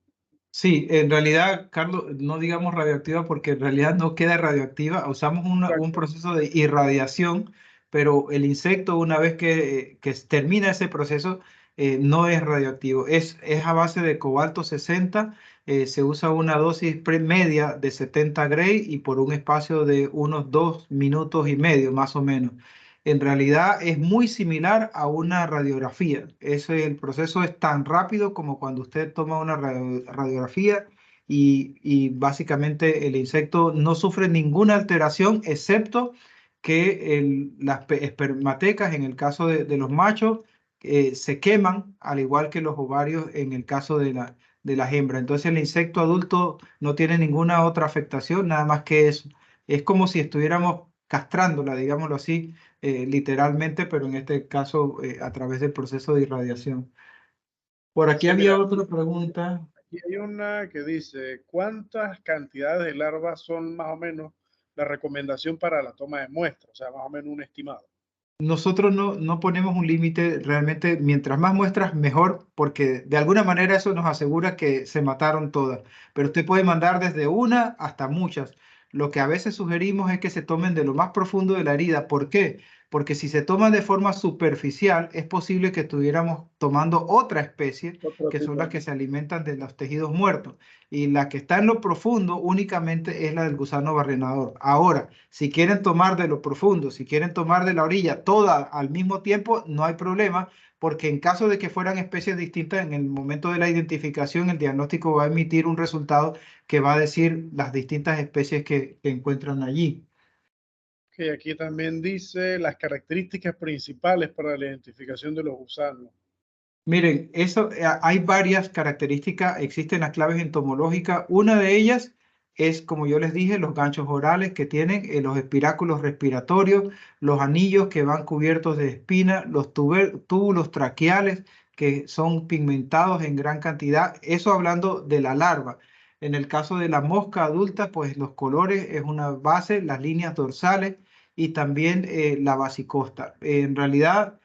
C: Sí, en realidad, Carlos, no digamos radioactiva porque en realidad no queda radioactiva. Usamos un proceso de irradiación, pero el insecto, una vez que termina ese proceso, no es radioactivo. Es a base de cobalto 60. Se usa una dosis media de 70 Gray y por un espacio de unos 2 minutos y medio, más o menos. en realidad es muy similar a una radiografía. El proceso es tan rápido como cuando usted toma una radiografía y básicamente el insecto no sufre ninguna alteración excepto que las espermatecas, en el caso de los machos, se queman, al igual que los ovarios en el caso de las hembras. Entonces el insecto adulto no tiene ninguna otra afectación, nada más que eso. Es como si estuviéramos castrándola, digámoslo así, literalmente, pero en este caso a través del proceso de irradiación. Por aquí
B: Sí,
C: había
B: mira,
C: otra pregunta.
B: aquí hay una que dice, ¿cuántas cantidades de larvas son más o menos la recomendación para la toma de muestras? O sea, más o menos un estimado.
C: Nosotros no ponemos un límite, realmente mientras más muestras mejor, porque de alguna manera eso nos asegura que se mataron todas, pero usted puede mandar desde una hasta muchas. Lo que a veces sugerimos es que se tomen de lo más profundo de la herida. ¿Por qué? Porque si se toman de forma superficial, es posible que estuviéramos tomando otra especie,
B: Otro
C: que son las
B: tipo.
C: que se alimentan de los tejidos muertos. Y la que está en lo profundo únicamente es la del gusano barrenador. Ahora, si quieren tomar de lo profundo, si quieren tomar de la orilla, toda al mismo tiempo, no hay problema, porque en caso de que fueran especies distintas, en el momento de la identificación, el diagnóstico va a emitir un resultado que va a decir las distintas especies que encuentran allí.
B: Que aquí también dice las características principales para la identificación de los gusanos.
C: Miren, hay varias características, existen las claves entomológicas. Una de ellas es, como yo les dije, los ganchos orales que tienen, los espiráculos respiratorios, los anillos que van cubiertos de espina, los túbulos traqueales que son pigmentados en gran cantidad. Eso hablando de la larva. En el caso de la mosca adulta, pues los colores es una base, las líneas dorsales y también la basicosta. En realidad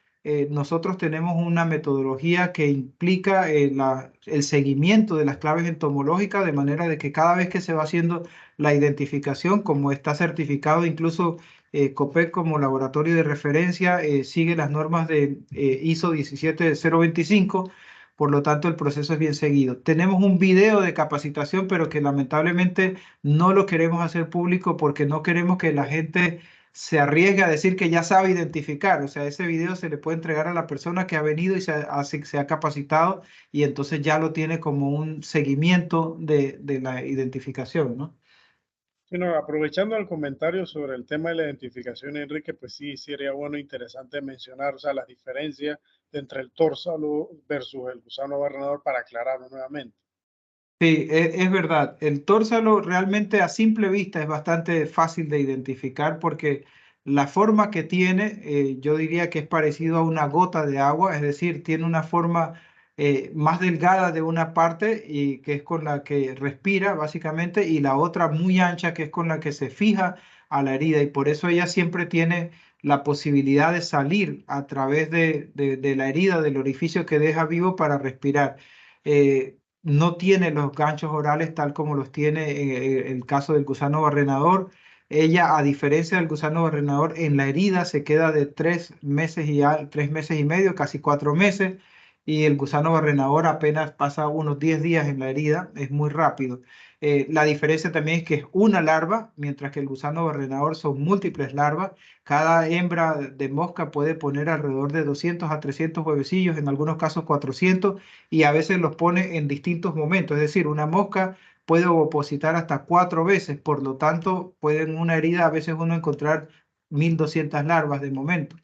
C: nosotros tenemos una metodología que implica el seguimiento de las claves entomológicas, de manera de que cada vez que se va haciendo la identificación, como está certificado incluso COPEC como laboratorio de referencia, sigue las normas de ISO 17025. Por lo tanto, el proceso es bien seguido. Tenemos un video de capacitación, pero que lamentablemente no lo queremos hacer público porque no queremos que la gente se arriesga a decir que ya sabe identificar. O sea, ese video se le puede entregar a la persona que ha venido y se ha capacitado y entonces ya lo tiene como un seguimiento de la identificación, ¿no?
B: Bueno, aprovechando el comentario sobre el tema de la identificación, Enrique, pues sí, sería bueno e interesante mencionar, o sea, las diferencias entre el tórsalo versus el gusano barrenador para aclararlo nuevamente.
C: Sí, es verdad. El tórsalo realmente a simple vista es bastante fácil de identificar porque la forma que tiene, yo diría que es parecido a una gota de agua, es decir, tiene una forma más delgada de una parte y que es con la que respira básicamente y la otra muy ancha que es con la que se fija a la herida y por eso ella siempre tiene la posibilidad de salir a través de la herida, del orificio que deja vivo para respirar. No tiene los ganchos orales tal como los tiene el caso del gusano barrenador. Ella, a diferencia del gusano barrenador, en la herida se queda de 3 meses 3 meses y medio, casi 4 meses, y el gusano barrenador apenas pasa unos 10 días en la herida, es muy rápido. La diferencia también es que es una larva, mientras que el gusano barrenador son múltiples larvas. Cada hembra de mosca puede poner alrededor de 200 a 300 huevecillos, en algunos casos 400 y a veces los pone en distintos momentos. Es decir, una mosca puede opositar hasta 4 veces, por lo tanto, puede en una herida a veces uno encontrar 1200 larvas de momento.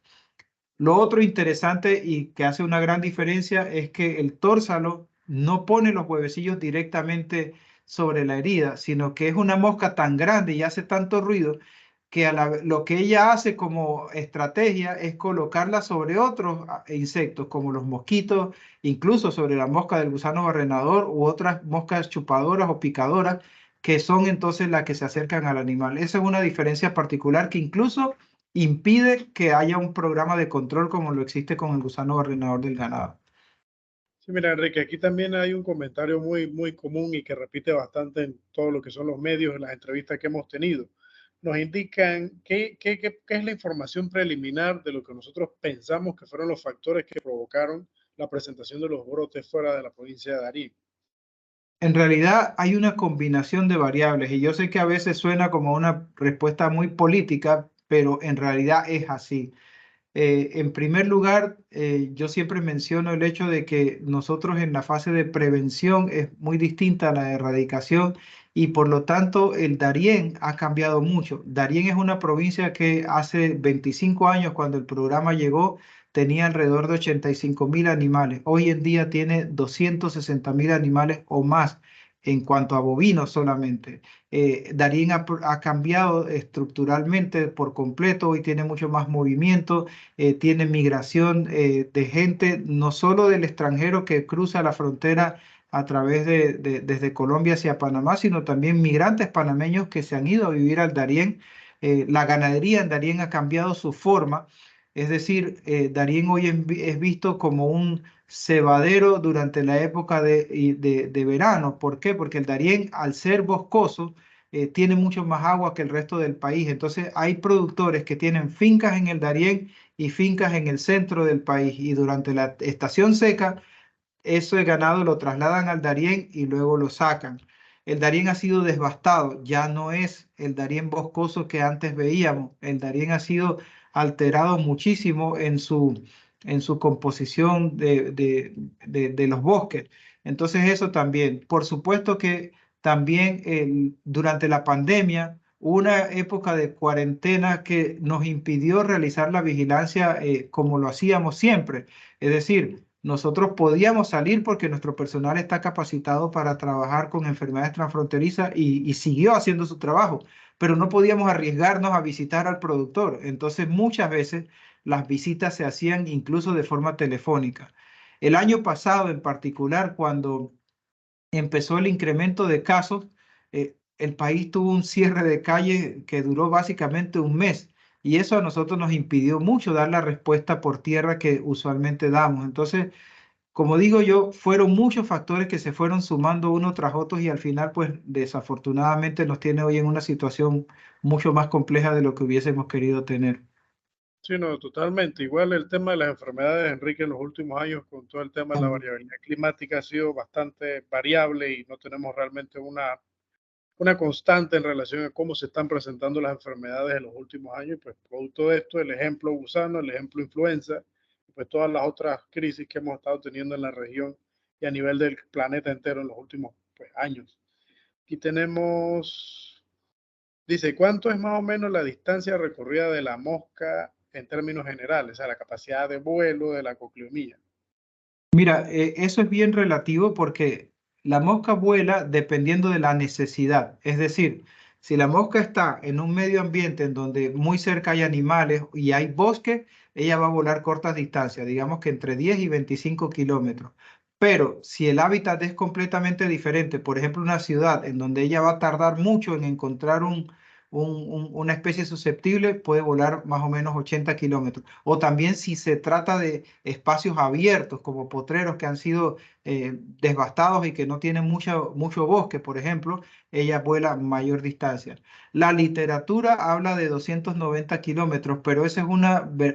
C: Lo otro interesante y que hace una gran diferencia es que el tórsalo no pone los huevecillos directamente sobre la herida, sino que es una mosca tan grande y hace tanto ruido que lo que ella hace como estrategia es colocarla sobre otros insectos, como los mosquitos, incluso sobre la mosca del gusano barrenador u otras moscas chupadoras o picadoras, que son entonces las que se acercan al animal. Esa es una diferencia particular que incluso impide que haya un programa de control como lo existe con el gusano barrenador del ganado.
B: Sí, mira, Enrique, aquí también hay un comentario muy común y que repite bastante en todo lo que son los medios, en las entrevistas que hemos tenido. Nos indican qué es la información preliminar de lo que nosotros pensamos que fueron los factores que provocaron la presentación de los brotes fuera de la provincia de Darién.
C: En realidad hay una combinación de variables y yo sé que a veces suena como una respuesta muy política, pero en realidad es así. En primer lugar, yo siempre menciono el hecho de que nosotros en la fase de prevención es muy distinta a la de erradicación y por lo tanto el Darién ha cambiado mucho. Darién es una provincia que hace 25 años, cuando el programa llegó, tenía alrededor de 85.000 animales. Hoy en día tiene 260.000 animales o más en cuanto a bovinos solamente. Darién ha cambiado estructuralmente por completo, hoy tiene mucho más movimiento, tiene migración de gente, no solo del extranjero que cruza la frontera a través desde Colombia hacia Panamá, sino también migrantes panameños que se han ido a vivir al Darién. La ganadería en Darién ha cambiado su forma, es decir, Darién hoy es visto como un cebadero durante la época de verano. ¿Por qué? Porque el Darién, al ser boscoso, tiene mucho más agua que el resto del país. Entonces hay productores que tienen fincas en el Darién y fincas en el centro del país. Y durante la estación seca, ese ganado lo trasladan al Darién y luego lo sacan. El Darién ha sido devastado, ya no es el Darién boscoso que antes veíamos. El Darién ha sido alterado muchísimo en su composición de los bosques. Entonces eso también. Por supuesto que también durante la pandemia hubo una época de cuarentena que nos impidió realizar la vigilancia como lo hacíamos siempre. Es decir, nosotros podíamos salir porque nuestro personal está capacitado para trabajar con enfermedades transfronterizas y siguió haciendo su trabajo, pero no podíamos arriesgarnos a visitar al productor. Entonces, muchas veces las visitas se hacían incluso de forma telefónica. El año pasado, en particular, cuando empezó el incremento de casos, el país tuvo un cierre de calle que duró básicamente un mes. Y eso a nosotros nos impidió mucho dar la respuesta por tierra que usualmente damos. Entonces, como digo yo, fueron muchos factores que se fueron sumando uno tras otro y al final, pues desafortunadamente nos tiene hoy en una situación mucho más compleja de lo que hubiésemos querido tener.
B: Sí, no, totalmente. Igual el tema de las enfermedades, Enrique, en los últimos años, con todo el tema de la
C: También.
B: variabilidad climática, ha sido bastante variable y no tenemos realmente una constante en relación a cómo se están presentando las enfermedades en los últimos años. Pues producto de esto, el ejemplo gusano, el ejemplo influenza, pues todas las otras crisis que hemos estado teniendo en la región y a nivel del planeta entero en los últimos pues, años. Aquí tenemos, dice, ¿cuánto es más o menos la distancia recorrida de la mosca en términos generales? O sea, la capacidad de vuelo de la cocleomía.
C: Mira, eso es bien relativo porque la mosca vuela dependiendo de la necesidad. Es decir, si la mosca está en un medio ambiente en donde muy cerca hay animales y hay bosque, ella va a volar cortas distancias, digamos que entre 10 y 25 kilómetros. Pero si el hábitat es completamente diferente, por ejemplo, una ciudad en donde ella va a tardar mucho en encontrar una especie susceptible, puede volar más o menos 80 kilómetros. O también si se trata de espacios abiertos como potreros que han sido devastados y que no tienen mucho bosque, por ejemplo, ella vuela mayor distancia. La literatura habla de 290 kilómetros, pero ese es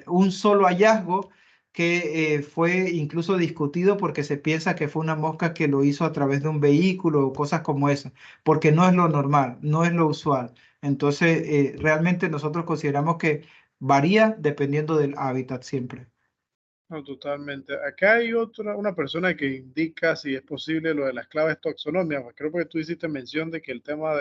C: un solo hallazgo que fue incluso discutido porque se piensa que fue una mosca que lo hizo a través de un vehículo o cosas como esas, porque no es lo normal, no es lo usual. Entonces, realmente nosotros consideramos que varía dependiendo del hábitat siempre.
B: No, totalmente. Acá hay una persona que indica si es posible lo de las claves taxonómicas. Creo que tú hiciste mención de que el tema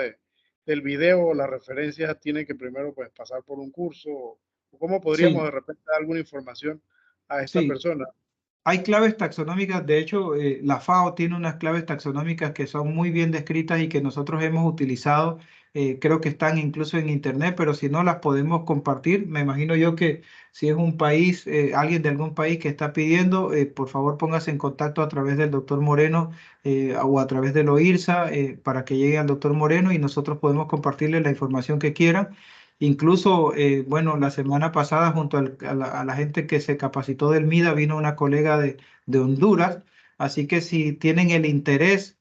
B: del video o las referencias tiene que primero pues, pasar por un curso. O cómo podríamos
C: Sí,
B: de repente dar alguna información a esta
C: sí.
B: persona.
C: Hay claves taxonómicas, de hecho, la FAO tiene unas claves taxonómicas que son muy bien descritas y que nosotros hemos utilizado, creo que están incluso en internet, pero si no las podemos compartir, me imagino yo que si es un país, alguien de algún país que está pidiendo, por favor póngase en contacto a través del doctor Moreno o a través del OIRSA para que llegue al doctor Moreno y nosotros podemos compartirle la información que quieran. Incluso, bueno, la semana pasada junto a la gente que se capacitó del MIDA vino una colega de Honduras, así que si tienen el interés,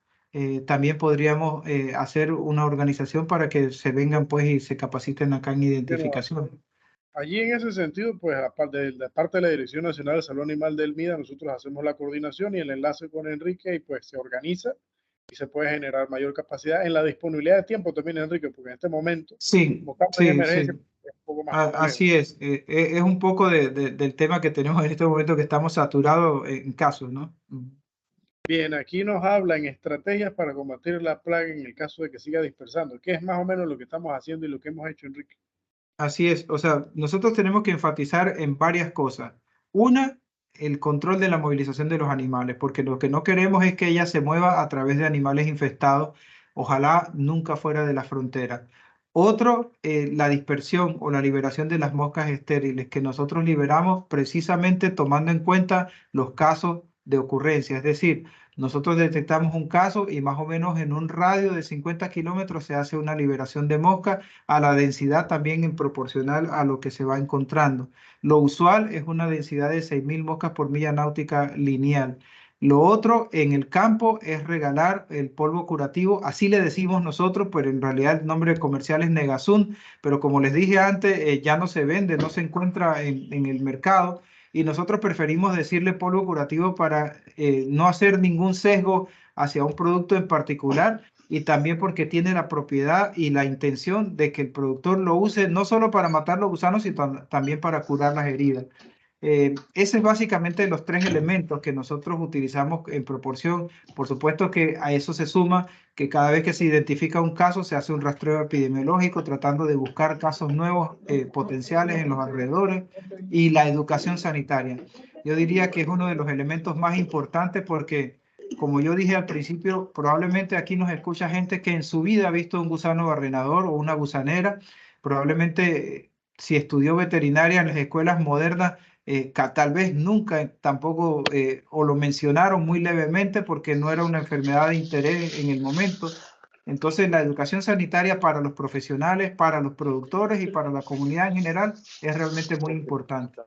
C: también podríamos hacer una organización para que se vengan pues y se capaciten acá en
B: Pero
C: identificación.
B: allí en ese sentido, pues aparte de la Dirección Nacional de Salud Animal del MIDA, nosotros hacemos la coordinación y el enlace con Enrique y pues se organiza y se puede generar mayor capacidad en la disponibilidad de tiempo también, Enrique, porque en este momento,
C: Sí,
B: como estamos en
C: sí,
B: emergencia,
C: sí.
B: es un poco más complejo.
C: Así es un poco del tema que tenemos en este momento, que estamos saturados en casos, ¿no?
B: Bien, aquí nos hablan estrategias para combatir la plaga en el caso de que siga dispersando. ¿Qué es más o menos lo que estamos haciendo y lo que hemos hecho, Enrique?
C: Así es, o sea, nosotros tenemos que enfatizar en varias cosas. Una, el control de la movilización de los animales, porque lo que no queremos es que ella se mueva a través de animales infestados, ojalá nunca fuera de la frontera. Otro, la dispersión o la liberación de las moscas estériles, que nosotros liberamos precisamente tomando en cuenta los casos de ocurrencia, es decir, nosotros detectamos un caso y más o menos en un radio de 50 kilómetros se hace una liberación de moscas a la densidad también en proporcional a lo que se va encontrando. Lo usual es una densidad de 6.000 moscas por milla náutica lineal. Lo otro en el campo es regalar el polvo curativo, así le decimos nosotros, pero en realidad el nombre comercial es Negazun, pero como les dije antes, ya no se vende, no se encuentra en el mercado y nosotros preferimos decirle polvo curativo para no hacer ningún sesgo hacia un producto en particular y también porque tiene la propiedad y la intención de que el productor lo use no solo para matar los gusanos, sino también para curar las heridas. Ese es básicamente los tres elementos que nosotros utilizamos en proporción. Por supuesto que a eso se suma que cada vez que se identifica un caso se hace un rastreo epidemiológico tratando de buscar casos nuevos potenciales en los alrededores y la educación sanitaria. Yo diría que es uno de los elementos más importantes porque, como yo dije al principio, probablemente aquí nos escucha gente que en su vida ha visto un gusano barrenador o una gusanera. Probablemente si estudió veterinaria en las escuelas modernas, tal vez nunca tampoco o lo mencionaron muy levemente porque no era una enfermedad de interés en el momento. Entonces, la educación sanitaria para los profesionales, para los productores y para la comunidad en general es realmente muy importante.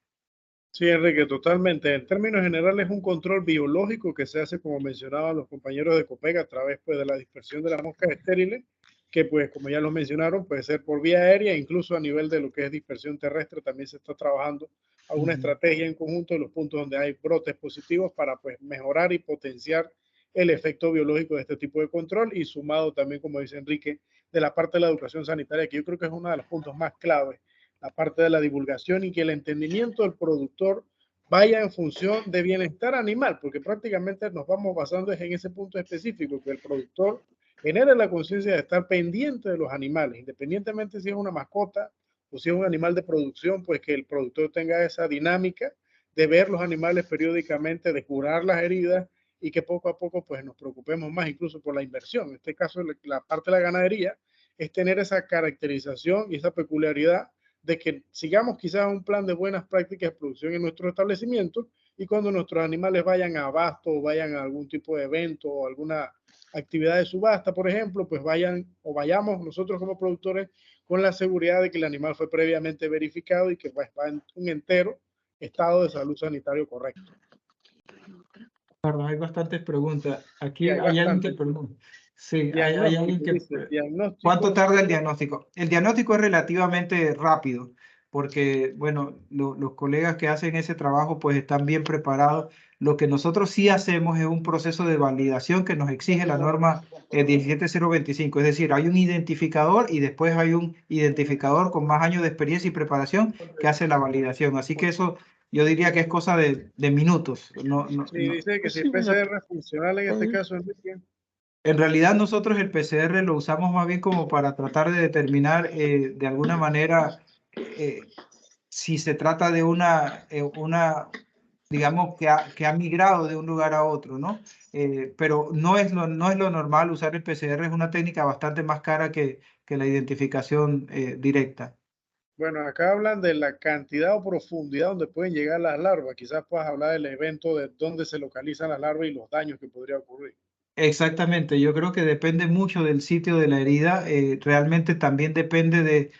B: Sí, Enrique, totalmente. En términos generales, es un control biológico que se hace, como mencionaban los compañeros de COPEGA, a través pues, de la dispersión de las moscas estériles, que pues, como ya lo mencionaron, puede ser por vía aérea, incluso a nivel de lo que es dispersión terrestre, también se está trabajando a una estrategia en conjunto de los puntos donde hay brotes positivos para pues, mejorar y potenciar el efecto biológico de este tipo de control y sumado también, como dice Enrique, de la parte de la educación sanitaria, que yo creo que es uno de los puntos más claves, la parte de la divulgación y que el entendimiento del productor vaya en función de bienestar animal, porque prácticamente nos vamos basando en ese punto específico, que el productor genere la conciencia de estar pendiente de los animales, independientemente si es una mascota o si es un animal de producción, pues que el productor tenga esa dinámica de ver los animales periódicamente, de curar las heridas y que poco a poco pues nos preocupemos más incluso por la inversión. En este caso, la parte de la ganadería es tener esa caracterización y esa peculiaridad de que sigamos quizás un plan de buenas prácticas de producción en nuestros establecimientos y cuando nuestros animales vayan a abasto o vayan a algún tipo de evento o alguna actividad de subasta, por ejemplo, pues vayan o vayamos nosotros como productores con la seguridad de que el animal fue previamente verificado y que pues, va en un entero estado de salud sanitario correcto.
C: Claro, hay bastantes preguntas. Aquí
B: Sí,
C: hay alguien que pregunta. Sí, hay alguien que... ¿Cuánto tarda el diagnóstico? El diagnóstico es relativamente rápido, porque, bueno, los colegas que hacen ese trabajo pues están bien preparados. Lo que nosotros sí hacemos es un proceso de validación que nos exige la norma 17025. Es decir, hay un identificador y después hay un identificador con más años de experiencia y preparación que hace la validación. Así que eso yo diría que es cosa de minutos.
B: Sí, dice que si el PCR es funcional en este caso, Enrique.
C: En realidad nosotros el PCR lo usamos más bien como para tratar de determinar de alguna manera si se trata de una digamos, que ha migrado de un lugar a otro, ¿no? Pero no es lo normal usar el PCR, es una técnica bastante más cara que la identificación directa.
B: Bueno, acá hablan de la cantidad o profundidad donde pueden llegar las larvas. Quizás puedas hablar del evento de dónde se localizan las larvas y los daños que podría ocurrir.
C: Exactamente, yo creo que depende mucho del sitio de la herida, realmente también depende de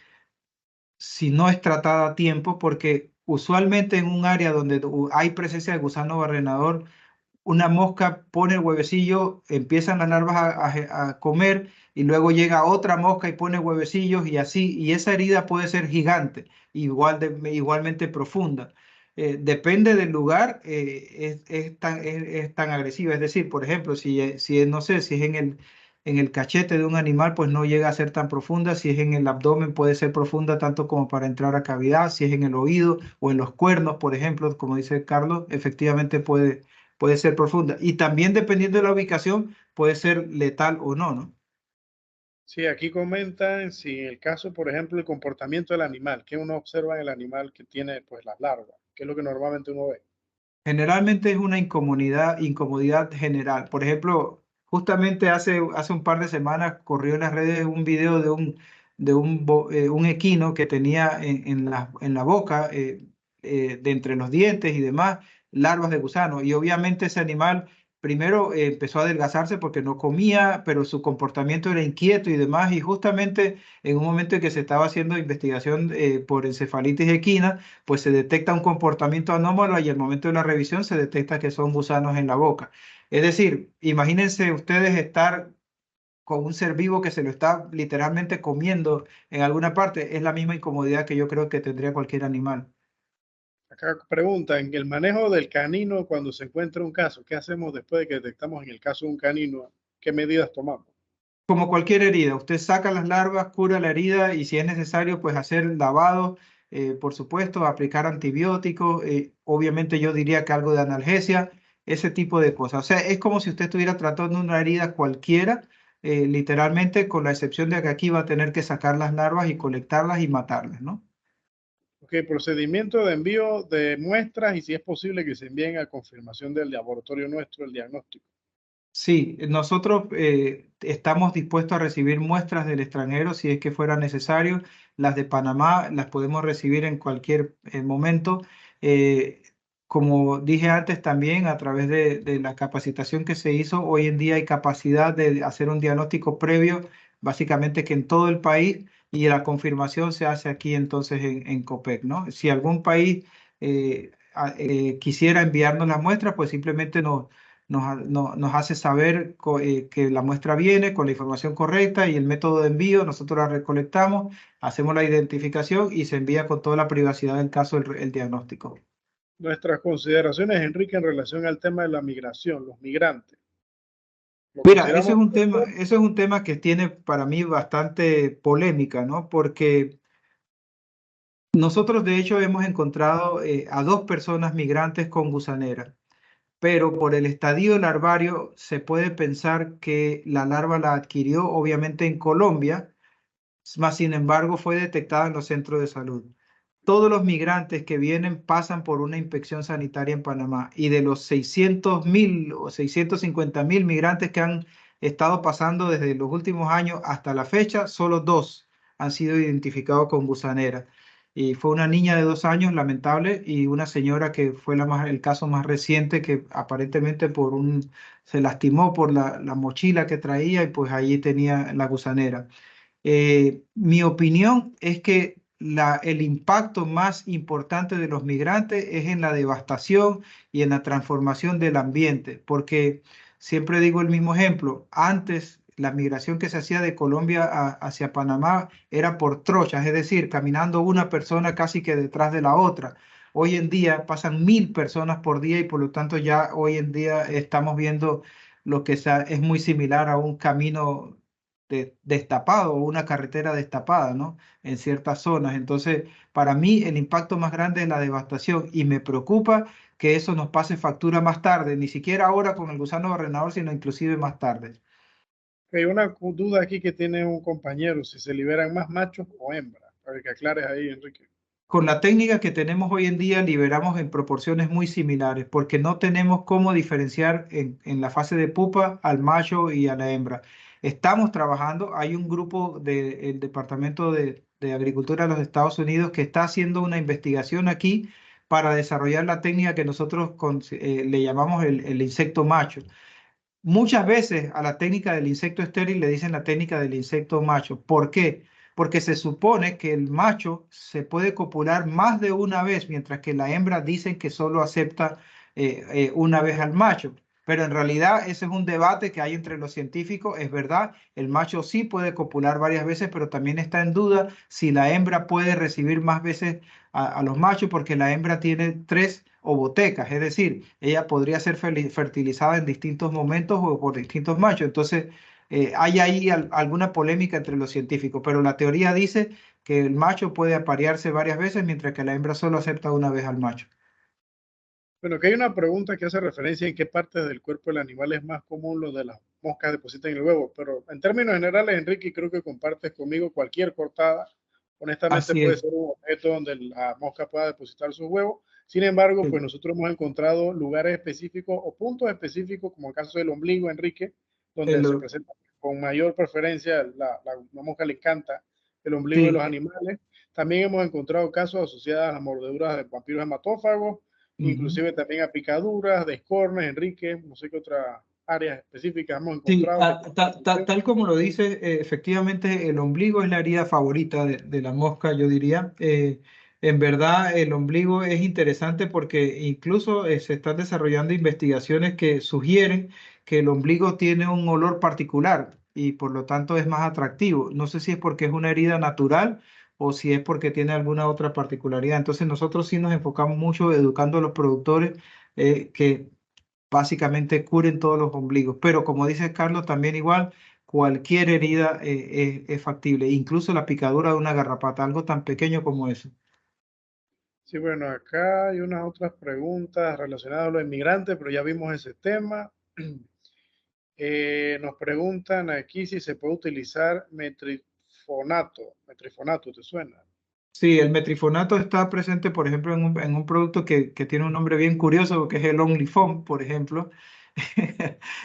C: si no es tratada a tiempo, porque usualmente en un área donde hay presencia de gusano barrenador, una mosca pone el huevecillo, empiezan las larvas a comer y luego llega otra mosca y pone huevecillos y así, y esa herida puede ser gigante, igualmente profunda. Depende del lugar, es tan agresiva. Es decir, por ejemplo, no sé, si es en el cachete de un animal, pues no llega a ser tan profunda. Si es en el abdomen, puede ser profunda tanto como para entrar a cavidad. Si es en el oído o en los cuernos, por ejemplo, como dice Carlos, efectivamente puede ser profunda. Y también dependiendo de la ubicación, puede ser letal o no, ¿no?
B: Sí, aquí comentan si en el caso, por ejemplo, el comportamiento del animal, que uno observa en el animal que tiene pues las larvas, que es lo que normalmente uno ve.
C: Generalmente es una incomodidad general. Por ejemplo, justamente hace un par de semanas corrió en las redes un video de un equino que tenía en la boca, de entre los dientes y demás, larvas de gusano. Y obviamente ese animal primero empezó a adelgazarse porque no comía, pero su comportamiento era inquieto y demás. Y justamente en un momento en que se estaba haciendo investigación por encefalitis equina, pues se detecta un comportamiento anómalo y al momento de la revisión se detecta que son gusanos en la boca. Es decir, imagínense ustedes estar con un ser vivo que se lo está literalmente comiendo en alguna parte. Es la misma incomodidad que yo creo que tendría cualquier animal.
B: Acá preguntan, el manejo del canino cuando se encuentra un caso, ¿qué hacemos después de que detectamos en el caso de un canino? ¿Qué medidas tomamos?
C: Como cualquier herida, usted saca las larvas, cura la herida y si es necesario, pues hacer lavado, por supuesto, aplicar antibióticos, obviamente yo diría que algo de analgesia, ese tipo de cosas. O sea, es como si usted estuviera tratando una herida cualquiera, literalmente, con la excepción de que aquí va a tener que sacar las larvas y colectarlas y matarlas, ¿no?
B: Ok, procedimiento de envío de muestras y si es posible que se envíen a confirmación del laboratorio nuestro el diagnóstico.
C: Sí, nosotros estamos dispuestos a recibir muestras del extranjero si es que fuera necesario. Las de Panamá las podemos recibir en cualquier momento. Eh, Como dije antes también, a través de la capacitación que se hizo, hoy en día hay capacidad de hacer un diagnóstico previo, básicamente que en todo el país, y la confirmación se hace aquí entonces en COPEC, ¿no? Si algún país quisiera enviarnos las muestras, pues simplemente nos hace saber que la muestra viene con la información correcta y el método de envío, nosotros la recolectamos, hacemos la identificación y se envía con toda la privacidad del caso el diagnóstico.
B: Nuestras consideraciones, Enrique, en relación al tema de la migración, los migrantes. ¿Lo
C: Mira, ese
B: consideramos?
C: es un tema, ese es un tema que tiene para mí bastante polémica, ¿no? Porque nosotros de hecho hemos encontrado a 2 personas migrantes con gusanera, pero por el estadio larvario se puede pensar que la larva la adquirió obviamente en Colombia, mas sin embargo fue detectada en los centros de salud. Todos los migrantes que vienen pasan por una inspección sanitaria en Panamá y de los 600.000 o 650.000 migrantes que han estado pasando desde los últimos años hasta la fecha, solo 2 han sido identificados con gusanera. Y fue una niña de 2 años, lamentable, y una señora que fue el caso más reciente que aparentemente se lastimó por la mochila que traía y pues allí tenía la gusanera. Mi opinión es que el impacto más importante de los migrantes es en la devastación y en la transformación del ambiente, porque siempre digo el mismo ejemplo, antes la migración que se hacía de Colombia hacia Panamá era por trochas, es decir, caminando una persona casi que detrás de la otra. Hoy en día pasan 1.000 personas por día y por lo tanto ya hoy en día estamos viendo lo que es muy similar a un camino destapado o una carretera destapada, ¿no? En ciertas zonas. Entonces, para mí el impacto más grande es la devastación y me preocupa que eso nos pase factura más tarde, ni siquiera ahora con el gusano barrenador, sino inclusive más tarde.
B: Hay una duda aquí que tiene un compañero, si se liberan más machos o hembras, para que aclares ahí, Enrique.
C: Con la técnica que tenemos hoy en día, liberamos en proporciones muy similares, porque no tenemos cómo diferenciar en la fase de pupa al macho y a la hembra. Estamos trabajando, hay un grupo del Departamento de Agricultura de los Estados Unidos que está haciendo una investigación aquí para desarrollar la técnica que nosotros le llamamos el insecto macho. Muchas veces a la técnica del insecto estéril le dicen la técnica del insecto macho. ¿Por qué? Porque se supone que el macho se puede copular más de una vez, mientras que la hembra dicen que solo acepta una vez al macho. Pero en realidad ese es un debate que hay entre los científicos. Es verdad, el macho sí puede copular varias veces, pero también está en duda si la hembra puede recibir más veces a los machos, porque la hembra tiene 3 ovotecas, es decir, ella podría ser fertilizada en distintos momentos o por distintos machos. Entonces, hay ahí alguna polémica entre los científicos, pero la teoría dice que el macho puede aparearse varias veces, mientras que la hembra solo acepta una vez al macho.
B: Bueno, que hay una pregunta que hace referencia en qué parte del cuerpo del animal es más común lo de las moscas depositan en el huevo, pero en términos generales, Enrique, creo que compartes conmigo cualquier cortada. Honestamente
C: Así
B: puede
C: es.
B: ser un objeto donde la mosca pueda depositar sus huevos. Sin embargo, pues nosotros hemos encontrado lugares específicos o puntos específicos, como el caso del ombligo, Enrique, donde se presenta con mayor preferencia, la mosca le encanta el ombligo de
C: Sí.
B: los animales. También hemos encontrado casos asociados a las mordeduras de vampiros hematófagos, inclusive también a picaduras, de escornes, Enrique, no sé qué otras áreas específicas hemos
C: Sí,
B: encontrado.
C: tal como lo dice, efectivamente el ombligo es la herida favorita de la mosca, yo diría. En verdad, el ombligo es interesante porque incluso se están desarrollando investigaciones que sugieren que el ombligo tiene un olor particular y por lo tanto es más atractivo. No sé si es porque es una herida natural o si es porque tiene alguna otra particularidad. Entonces nosotros sí nos enfocamos mucho educando a los productores que básicamente curen todos los ombligos. Pero como dice Carlos, también igual, cualquier herida es factible, incluso la picadura de una garrapata, algo tan pequeño como eso.
B: Sí, bueno, acá hay unas otras preguntas relacionadas a los inmigrantes, pero ya vimos ese tema. Nos preguntan aquí si se puede utilizar metrifonato. Metrifonato, ¿te suena?
C: Sí, el metrifonato está presente, por ejemplo, en un producto que tiene un nombre bien curioso, que es el OnlyFoam, por ejemplo.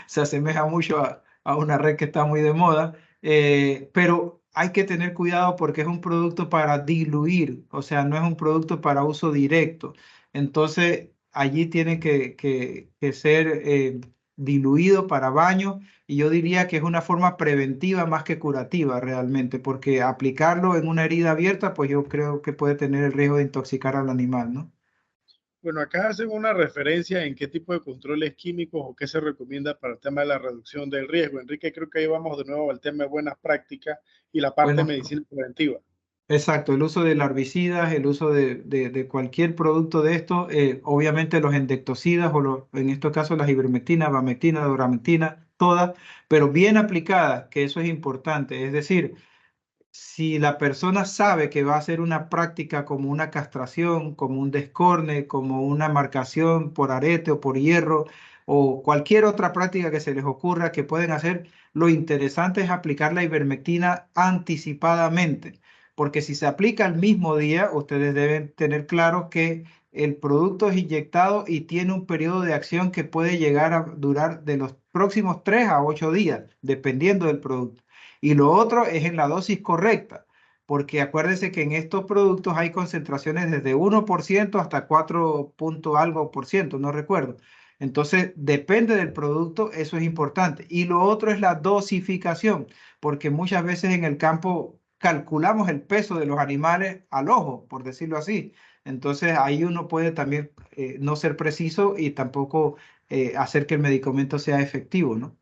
C: Se asemeja mucho a una red que está muy de moda, pero hay que tener cuidado porque es un producto para diluir, o sea, no es un producto para uso directo. Entonces, allí tiene que ser diluido para baño y yo diría que es una forma preventiva más que curativa realmente, porque aplicarlo en una herida abierta, pues yo creo que puede tener el riesgo de intoxicar al animal, ¿no?
B: Bueno, acá hacen una referencia en qué tipo de controles químicos o qué se recomienda para el tema de la reducción del riesgo. Enrique, creo que ahí vamos de nuevo al tema de buenas prácticas y la parte de
C: Bueno,
B: medicina preventiva.
C: exacto, el uso de herbicidas, el uso de cualquier producto de esto, obviamente los endectocidas o en estos casos las ivermectina, bamectina, doramectina, todas, pero bien aplicadas, que eso es importante. Es decir, si la persona sabe que va a hacer una práctica como una castración, como un descorne, como una marcación por arete o por hierro, o cualquier otra práctica que se les ocurra que pueden hacer, lo interesante es aplicar la ivermectina anticipadamente, porque si se aplica el mismo día, ustedes deben tener claro que el producto es inyectado y tiene un periodo de acción que puede llegar a durar de los próximos 3 a 8 días, dependiendo del producto. Y lo otro es en la dosis correcta, porque acuérdense que en estos productos hay concentraciones desde 1% hasta 4 punto algo por ciento, no recuerdo. Entonces, depende del producto, eso es importante. Y lo otro es la dosificación, porque muchas veces en el campo calculamos el peso de los animales al ojo, por decirlo así. Entonces, ahí uno puede también no ser preciso y tampoco hacer que el medicamento sea efectivo, ¿no?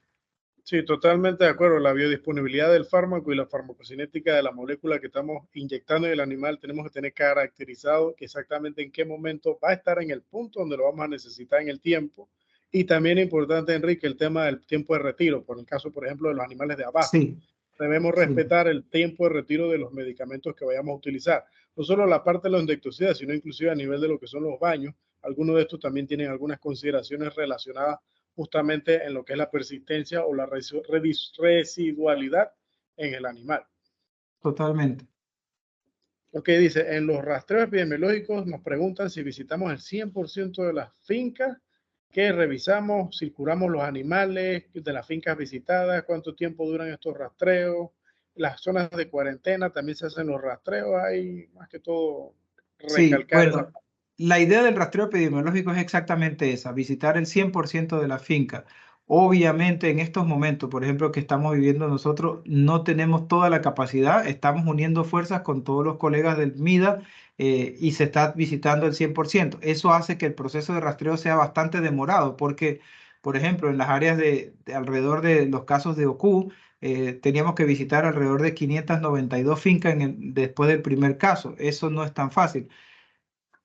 B: Sí, totalmente de acuerdo. La biodisponibilidad del fármaco y la farmacocinética de la molécula que estamos inyectando en el animal tenemos que tener caracterizado que exactamente en qué momento va a estar en el punto donde lo vamos a necesitar en el tiempo. Y también es importante, Enrique, el tema del tiempo de retiro, por el caso, por ejemplo, de los animales de abasto.
C: Sí,
B: Debemos
C: sí.
B: respetar el tiempo de retiro de los medicamentos que vayamos a utilizar. No solo la parte de los insecticidas, sino inclusive a nivel de lo que son los baños. Algunos de estos también tienen algunas consideraciones relacionadas justamente en lo que es la persistencia o la residualidad en el animal.
C: Totalmente.
B: Ok, dice, en los rastreos epidemiológicos nos preguntan si visitamos el 100% de las fincas, que revisamos, circulamos los animales de las fincas visitadas, cuánto tiempo duran estos rastreos, las zonas de cuarentena también se hacen los rastreos, hay más que todo
C: Sí,
B: recalcar esa
C: bueno,
B: parte.
C: la idea del rastreo epidemiológico es exactamente esa, visitar el 100% de la finca. Obviamente en estos momentos, por ejemplo, que estamos viviendo nosotros, no tenemos toda la capacidad, estamos uniendo fuerzas con todos los colegas del MIDA y se está visitando el 100%. Eso hace que el proceso de rastreo sea bastante demorado porque, por ejemplo, en las áreas de alrededor de los casos de OCU, teníamos que visitar alrededor de 592 fincas después del primer caso. Eso no es tan fácil.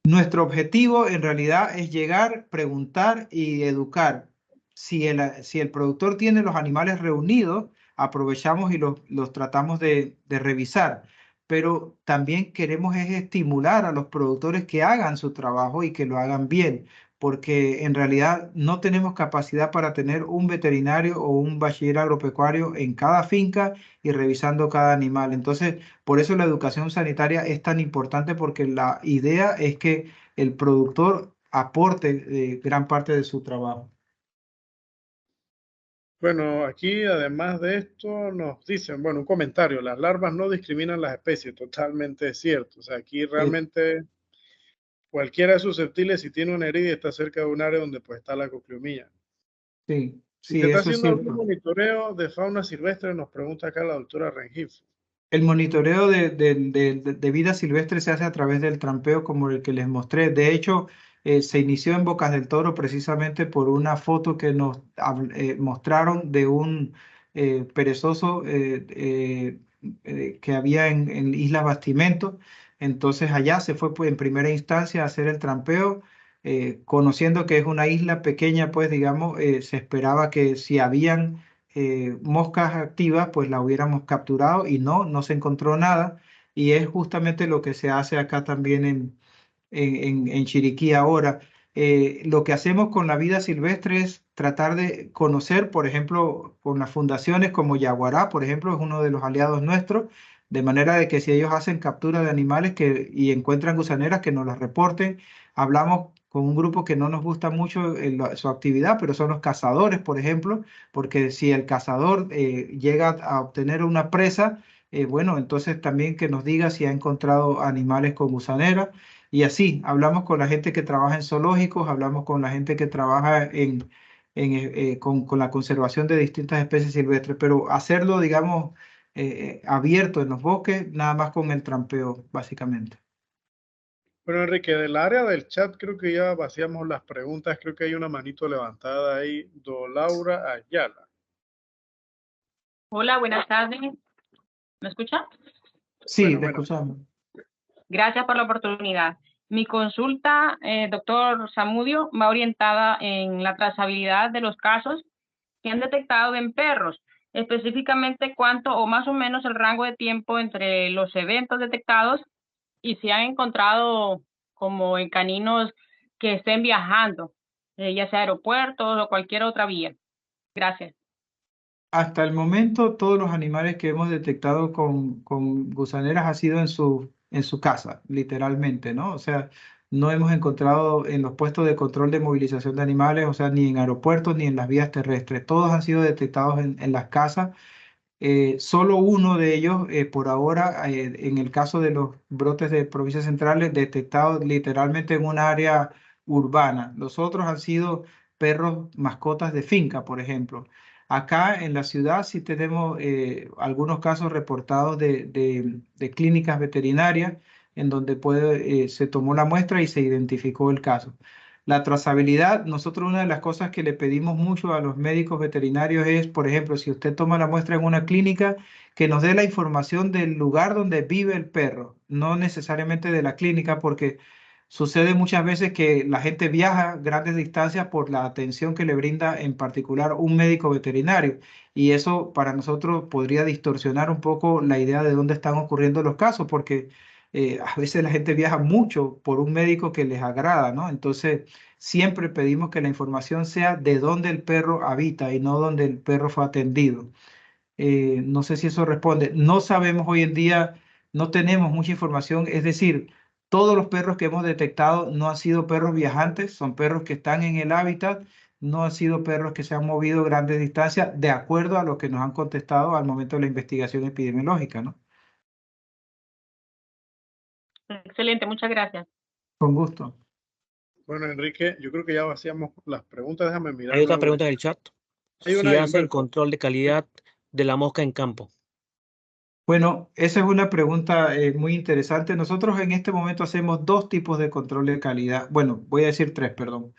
C: Nuestro objetivo en realidad es llegar, preguntar y educar. Si el productor tiene los animales reunidos, aprovechamos y los tratamos de revisar. Pero también queremos es estimular a los productores que hagan su trabajo y que lo hagan bien, porque en realidad no tenemos capacidad para tener un veterinario o un bachiller agropecuario en cada finca y revisando cada animal. Entonces, por eso la educación sanitaria es tan importante, porque la idea es que el productor aporte gran parte de su trabajo.
B: Bueno, aquí además de esto nos dicen, bueno, un comentario, las larvas no discriminan las especies, totalmente cierto. O sea, aquí realmente cualquiera es susceptible si tiene una herida y está cerca de un área donde pues está la cocliomía.
C: Sí,
B: Si
C: sí,
B: se está
C: eso es
B: haciendo algún
C: cierto.
B: monitoreo de fauna silvestre, nos pregunta acá la doctora Rengifo.
C: El monitoreo de vida silvestre se hace a través del trampeo, como el que les mostré. De hecho, se inició en Bocas del Toro precisamente por una foto que nos mostraron de un perezoso que había en Islas Bastimento. Entonces allá se fue, pues, en primera instancia a hacer el trampeo. Conociendo que es una isla pequeña, pues digamos, se esperaba que si habían moscas activas, pues la hubiéramos capturado, y no se encontró nada. Y es justamente lo que se hace acá también en Chiriquí ahora. Lo que hacemos con la vida silvestre es tratar de conocer, por ejemplo, con las fundaciones como Yaguará, por ejemplo, es uno de los aliados nuestros, de manera de que si ellos hacen captura de animales y encuentran gusaneras, que nos las reporten. Hablamos con un grupo que no nos gusta mucho su actividad, pero son los cazadores, por ejemplo, porque si el cazador llega a obtener una presa, bueno, entonces también que nos diga si ha encontrado animales con gusanera. Y así, hablamos con la gente que trabaja en zoológicos, hablamos con la gente que trabaja con la conservación de distintas especies silvestres, pero hacerlo, digamos, abierto en los bosques, nada más con el trampeo, básicamente.
B: Bueno, Enrique, del área del chat creo que ya vaciamos las preguntas. Creo que hay una manito levantada ahí. Laura Ayala.
E: Hola, buenas tardes. ¿Me escucha?
C: Sí,
B: Bueno,
C: le escuchamos.
E: Gracias por la oportunidad. Mi consulta, doctor Zamudio, va orientada en la trazabilidad de los casos que han detectado en perros, específicamente cuánto o más o menos el rango de tiempo entre los eventos detectados y si han encontrado como en caninos que estén viajando, ya sea aeropuertos o cualquier otra vía. Gracias.
C: Hasta el momento, todos los animales que hemos detectado con gusaneras ha sido en su casa, literalmente, ¿no? O sea, no hemos encontrado en los puestos de control de movilización de animales, o sea, ni en aeropuertos ni en las vías terrestres. Todos han sido detectados en las casas. Solo uno de ellos, por ahora, en el caso de los brotes de provincias centrales, detectados literalmente en un área urbana. Los otros han sido perros mascotas de finca, por ejemplo. Acá en la ciudad sí tenemos algunos casos reportados de clínicas veterinarias en donde se tomó la muestra y se identificó el caso. La trazabilidad, nosotros una de las cosas que le pedimos mucho a los médicos veterinarios es, por ejemplo, si usted toma la muestra en una clínica, que nos dé la información del lugar donde vive el perro, no necesariamente de la clínica, porque sucede muchas veces que la gente viaja grandes distancias por la atención que le brinda en particular un médico veterinario, y eso para nosotros podría distorsionar un poco la idea de dónde están ocurriendo los casos, porque a veces la gente viaja mucho por un médico que les agrada, ¿no? Entonces, siempre pedimos que la información sea de dónde el perro habita y no donde el perro fue atendido. No sé si eso responde. No sabemos hoy en día, no tenemos mucha información, es decir, todos los perros que hemos detectado no han sido perros viajantes, son perros que están en el hábitat, no han sido perros que se han movido grandes distancias, de acuerdo a lo que nos han contestado al momento de la investigación epidemiológica, ¿no?
E: Excelente, muchas gracias.
C: Con gusto.
B: Bueno, Enrique, yo creo que ya vaciamos las preguntas. Déjame mirar.
A: Hay otra pregunta en el chat.
B: Hay
A: Si
B: una de
A: hacen
B: Humberto.
A: control de calidad de la mosca en campo.
C: Bueno, esa es una pregunta muy interesante. Nosotros en este momento hacemos dos tipos de control de calidad. Bueno, voy a decir tres, perdón.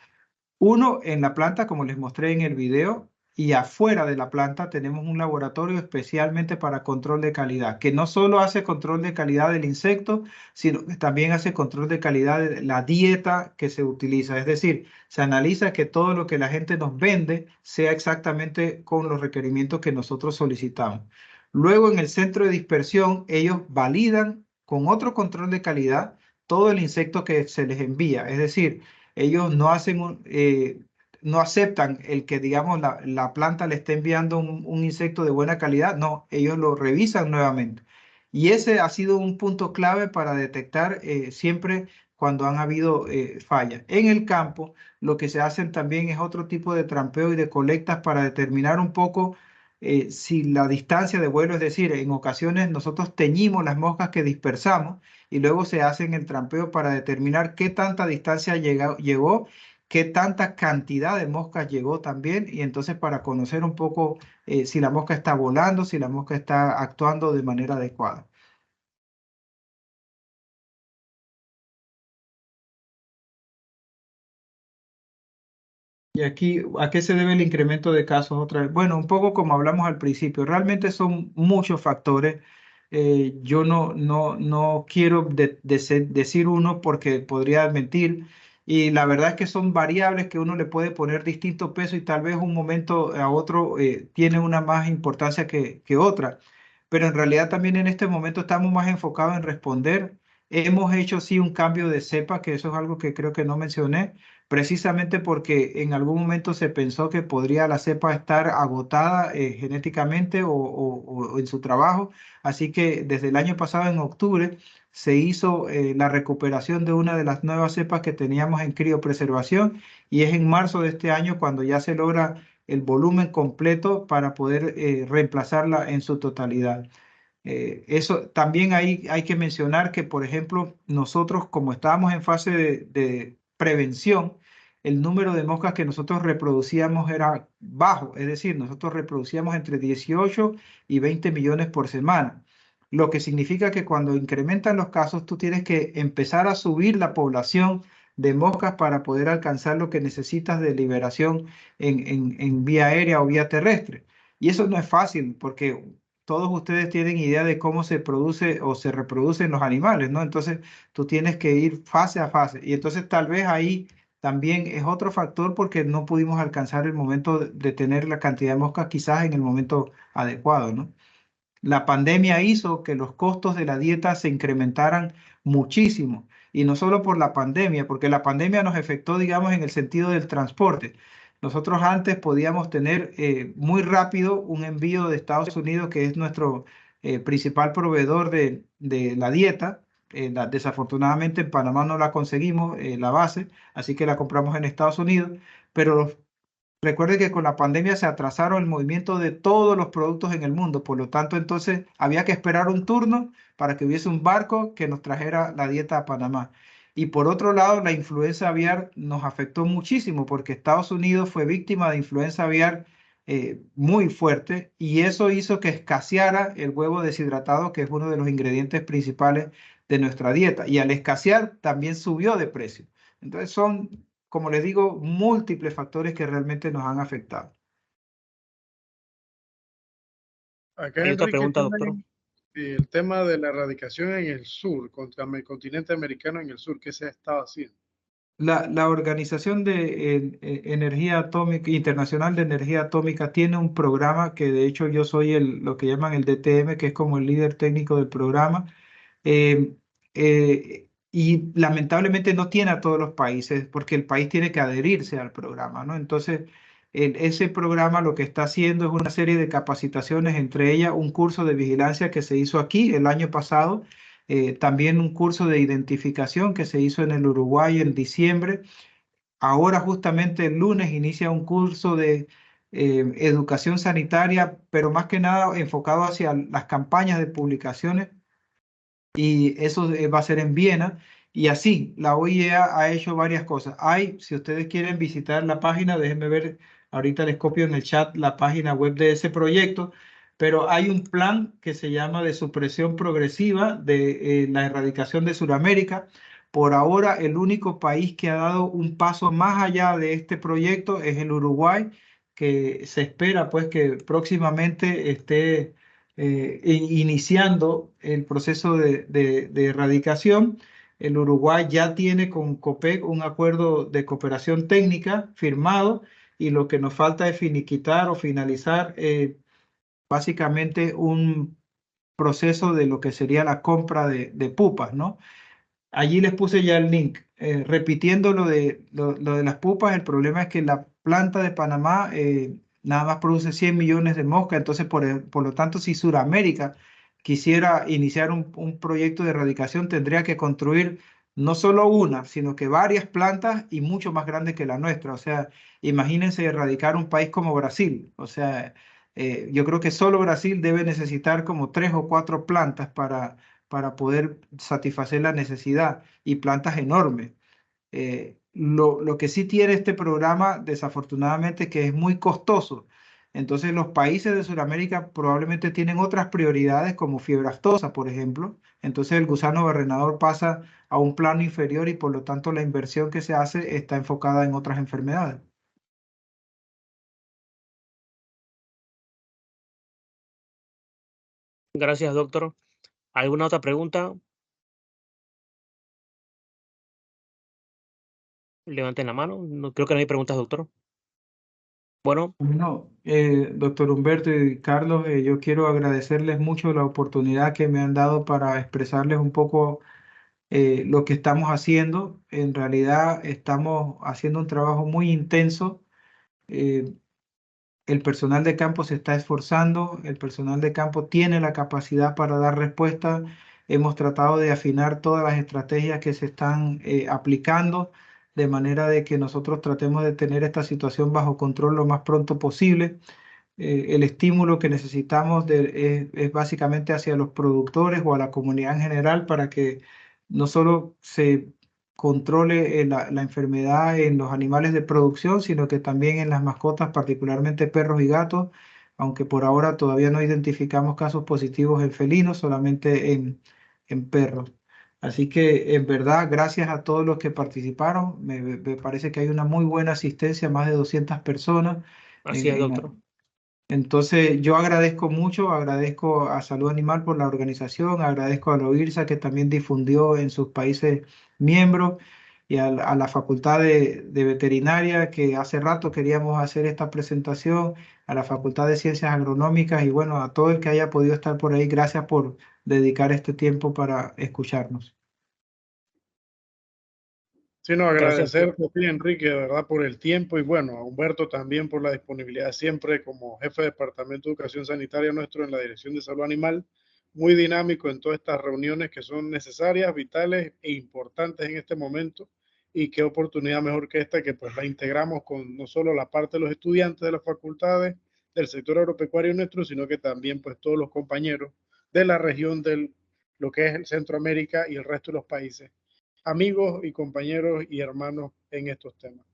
C: Uno en la planta, como les mostré en el video, y afuera de la planta tenemos un laboratorio especialmente para control de calidad, que no solo hace control de calidad del insecto, sino que también hace control de calidad de la dieta que se utiliza. Es decir, se analiza que todo lo que la gente nos vende sea exactamente con los requerimientos que nosotros solicitamos. Luego, en el centro de dispersión, ellos validan con otro control de calidad todo el insecto que se les envía. Es decir, ellos no hacen no aceptan el que, digamos, la planta le esté enviando un insecto de buena calidad. No, ellos lo revisan nuevamente. Y ese ha sido un punto clave para detectar siempre cuando han habido fallas. En el campo, lo que se hacen también es otro tipo de trampeo y de colectas para determinar un poco si la distancia de vuelo, es decir, en ocasiones nosotros teñimos las moscas que dispersamos y luego se hace el trampeo para determinar qué tanta distancia llegó, qué tanta cantidad de moscas llegó también, y entonces para conocer un poco si la mosca está volando, si la mosca está actuando de manera adecuada. Y aquí, ¿a qué se debe el incremento de casos otra vez? Bueno, un poco como hablamos al principio, realmente son muchos factores. Yo no quiero decir uno porque podría mentir. Y la verdad es que son variables que uno le puede poner distinto peso y tal vez un momento a otro tiene una más importancia que otra. Pero en realidad también en este momento estamos más enfocados en responder. Hemos hecho sí un cambio de cepa, que eso es algo que creo que no mencioné, precisamente porque en algún momento se pensó que podría la cepa estar agotada genéticamente o en su trabajo. Así que desde el año pasado, en octubre, se hizo la recuperación de una de las nuevas cepas que teníamos en criopreservación, y es en marzo de este año cuando ya se logra el volumen completo para poder reemplazarla en su totalidad. Eso también hay que mencionar que, por ejemplo, nosotros como estábamos en fase de prevención, el número de moscas que nosotros reproducíamos era bajo, es decir, nosotros reproducíamos entre 18 y 20 millones por semana, lo que significa que cuando incrementan los casos, tú tienes que empezar a subir la población de moscas para poder alcanzar lo que necesitas de liberación en vía aérea o vía terrestre. Y eso no es fácil porque todos ustedes tienen idea de cómo se produce o se reproducen los animales, ¿no? Entonces, tú tienes que ir fase a fase. Y entonces tal vez ahí también es otro factor porque no pudimos alcanzar el momento de tener la cantidad de moscas quizás en el momento adecuado, ¿no? La pandemia hizo que los costos de la dieta se incrementaran muchísimo. Y no solo por la pandemia, porque la pandemia nos afectó, digamos, en el sentido del transporte. Nosotros antes podíamos tener muy rápido un envío de Estados Unidos, que es nuestro principal proveedor de la dieta. Desafortunadamente en Panamá no la conseguimos, la base, así que la compramos en Estados Unidos. Pero recuerde que con la pandemia se atrasaron el movimiento de todos los productos en el mundo, por lo tanto, entonces había que esperar un turno para que hubiese un barco que nos trajera la dieta a Panamá. Y por otro lado, la influenza aviar nos afectó muchísimo porque Estados Unidos fue víctima de influenza aviar muy fuerte, y eso hizo que escaseara el huevo deshidratado, que es uno de los ingredientes principales de nuestra dieta. Y al escasear también subió de precio. Entonces son, como les digo, múltiples factores que realmente nos han afectado.
B: Acá,
A: Hay otra
B: Enrique,
A: pregunta, doctor.
B: el tema de la erradicación en el sur, contra el continente americano en el sur, ¿qué se ha estado haciendo?
C: La Organización de Energía Atómica, Internacional de Energía Atómica, tiene un programa que de hecho yo soy lo que llaman el DTM, que es como el líder técnico del programa. Y lamentablemente no tiene a todos los países porque el país tiene que adherirse al programa, ¿no? Entonces, ese programa lo que está haciendo es una serie de capacitaciones, entre ellas un curso de vigilancia que se hizo aquí el año pasado, también un curso de identificación que se hizo en el Uruguay en diciembre. Ahora justamente el lunes inicia un curso de educación sanitaria, pero más que nada enfocado hacia las campañas de publicaciones, y eso va a ser en Viena. Y así, la OIEA ha hecho varias cosas. Si ustedes quieren visitar la página, déjenme ver, ahorita les copio en el chat la página web de ese proyecto, pero hay un plan que se llama de supresión progresiva de la erradicación de Sudamérica. Por ahora, el único país que ha dado un paso más allá de este proyecto es el Uruguay, que se espera pues que próximamente esté iniciando el proceso de erradicación. El Uruguay ya tiene con COPEC un acuerdo de cooperación técnica firmado y lo que nos falta es finiquitar o finalizar básicamente un proceso de lo que sería la compra de pupas, ¿no? Allí les puse ya el link. Repitiendo lo de las pupas, el problema es que la planta de Panamá nada más produce 100 millones de moscas, entonces por lo tanto si Sudamérica quisiera iniciar un proyecto de erradicación tendría que construir no solo una, sino que varias plantas y mucho más grandes que la nuestra. O sea, imagínense erradicar un país como Brasil. O sea, yo creo que solo Brasil debe necesitar como 3 o 4 plantas para poder satisfacer la necesidad y plantas enormes. Lo que sí tiene este programa, desafortunadamente, que es muy costoso. Entonces, los países de Sudamérica probablemente tienen otras prioridades, como fiebre aftosa, por ejemplo. Entonces, el gusano barrenador pasa a un plano inferior y por lo tanto la inversión que se hace está enfocada en otras enfermedades.
A: Gracias, doctor. ¿Alguna otra pregunta? Levanten la mano. No, creo que no hay preguntas, doctor. Bueno,
C: Bueno, doctor Humberto y Carlos, yo quiero agradecerles mucho la oportunidad que me han dado para expresarles un poco lo que estamos haciendo. En realidad estamos haciendo un trabajo muy intenso. Eh, el personal de campo se está esforzando, el personal de campo tiene la capacidad para dar respuesta. Hemos tratado de afinar todas las estrategias que se están aplicando de manera de que nosotros tratemos de tener esta situación bajo control lo más pronto posible. El estímulo que necesitamos es básicamente hacia los productores o a la comunidad en general para que no solo se controle la enfermedad en los animales de producción, sino que también en las mascotas, particularmente perros y gatos, aunque por ahora todavía no identificamos casos positivos en felinos, solamente en perros. Así que en verdad, gracias a todos los que participaron, me parece que hay una muy buena asistencia, más de 200 personas.
A: así es, doctor.
C: Entonces, yo agradezco mucho, agradezco a Salud Animal por la organización, agradezco a la OIRSA que también difundió en sus países miembros y a la Facultad de Veterinaria que hace rato queríamos hacer esta presentación, a la Facultad de Ciencias Agronómicas y bueno, a todo el que haya podido estar por ahí, gracias por dedicar este tiempo para escucharnos.
B: Sino
A: Gracias.
B: agradecerte a ti, Enrique, de verdad, por el tiempo y bueno, a Humberto también por la disponibilidad siempre como jefe de Departamento de Educación Sanitaria nuestro en la Dirección de Salud Animal, muy dinámico en todas estas reuniones que son necesarias, vitales e importantes en este momento y qué oportunidad mejor que esta que pues la integramos con no solo la parte de los estudiantes de las facultades del sector agropecuario nuestro, sino que también pues todos los compañeros de la región de lo que es el Centroamérica y el resto de los países amigos y compañeros y hermanos en estos temas.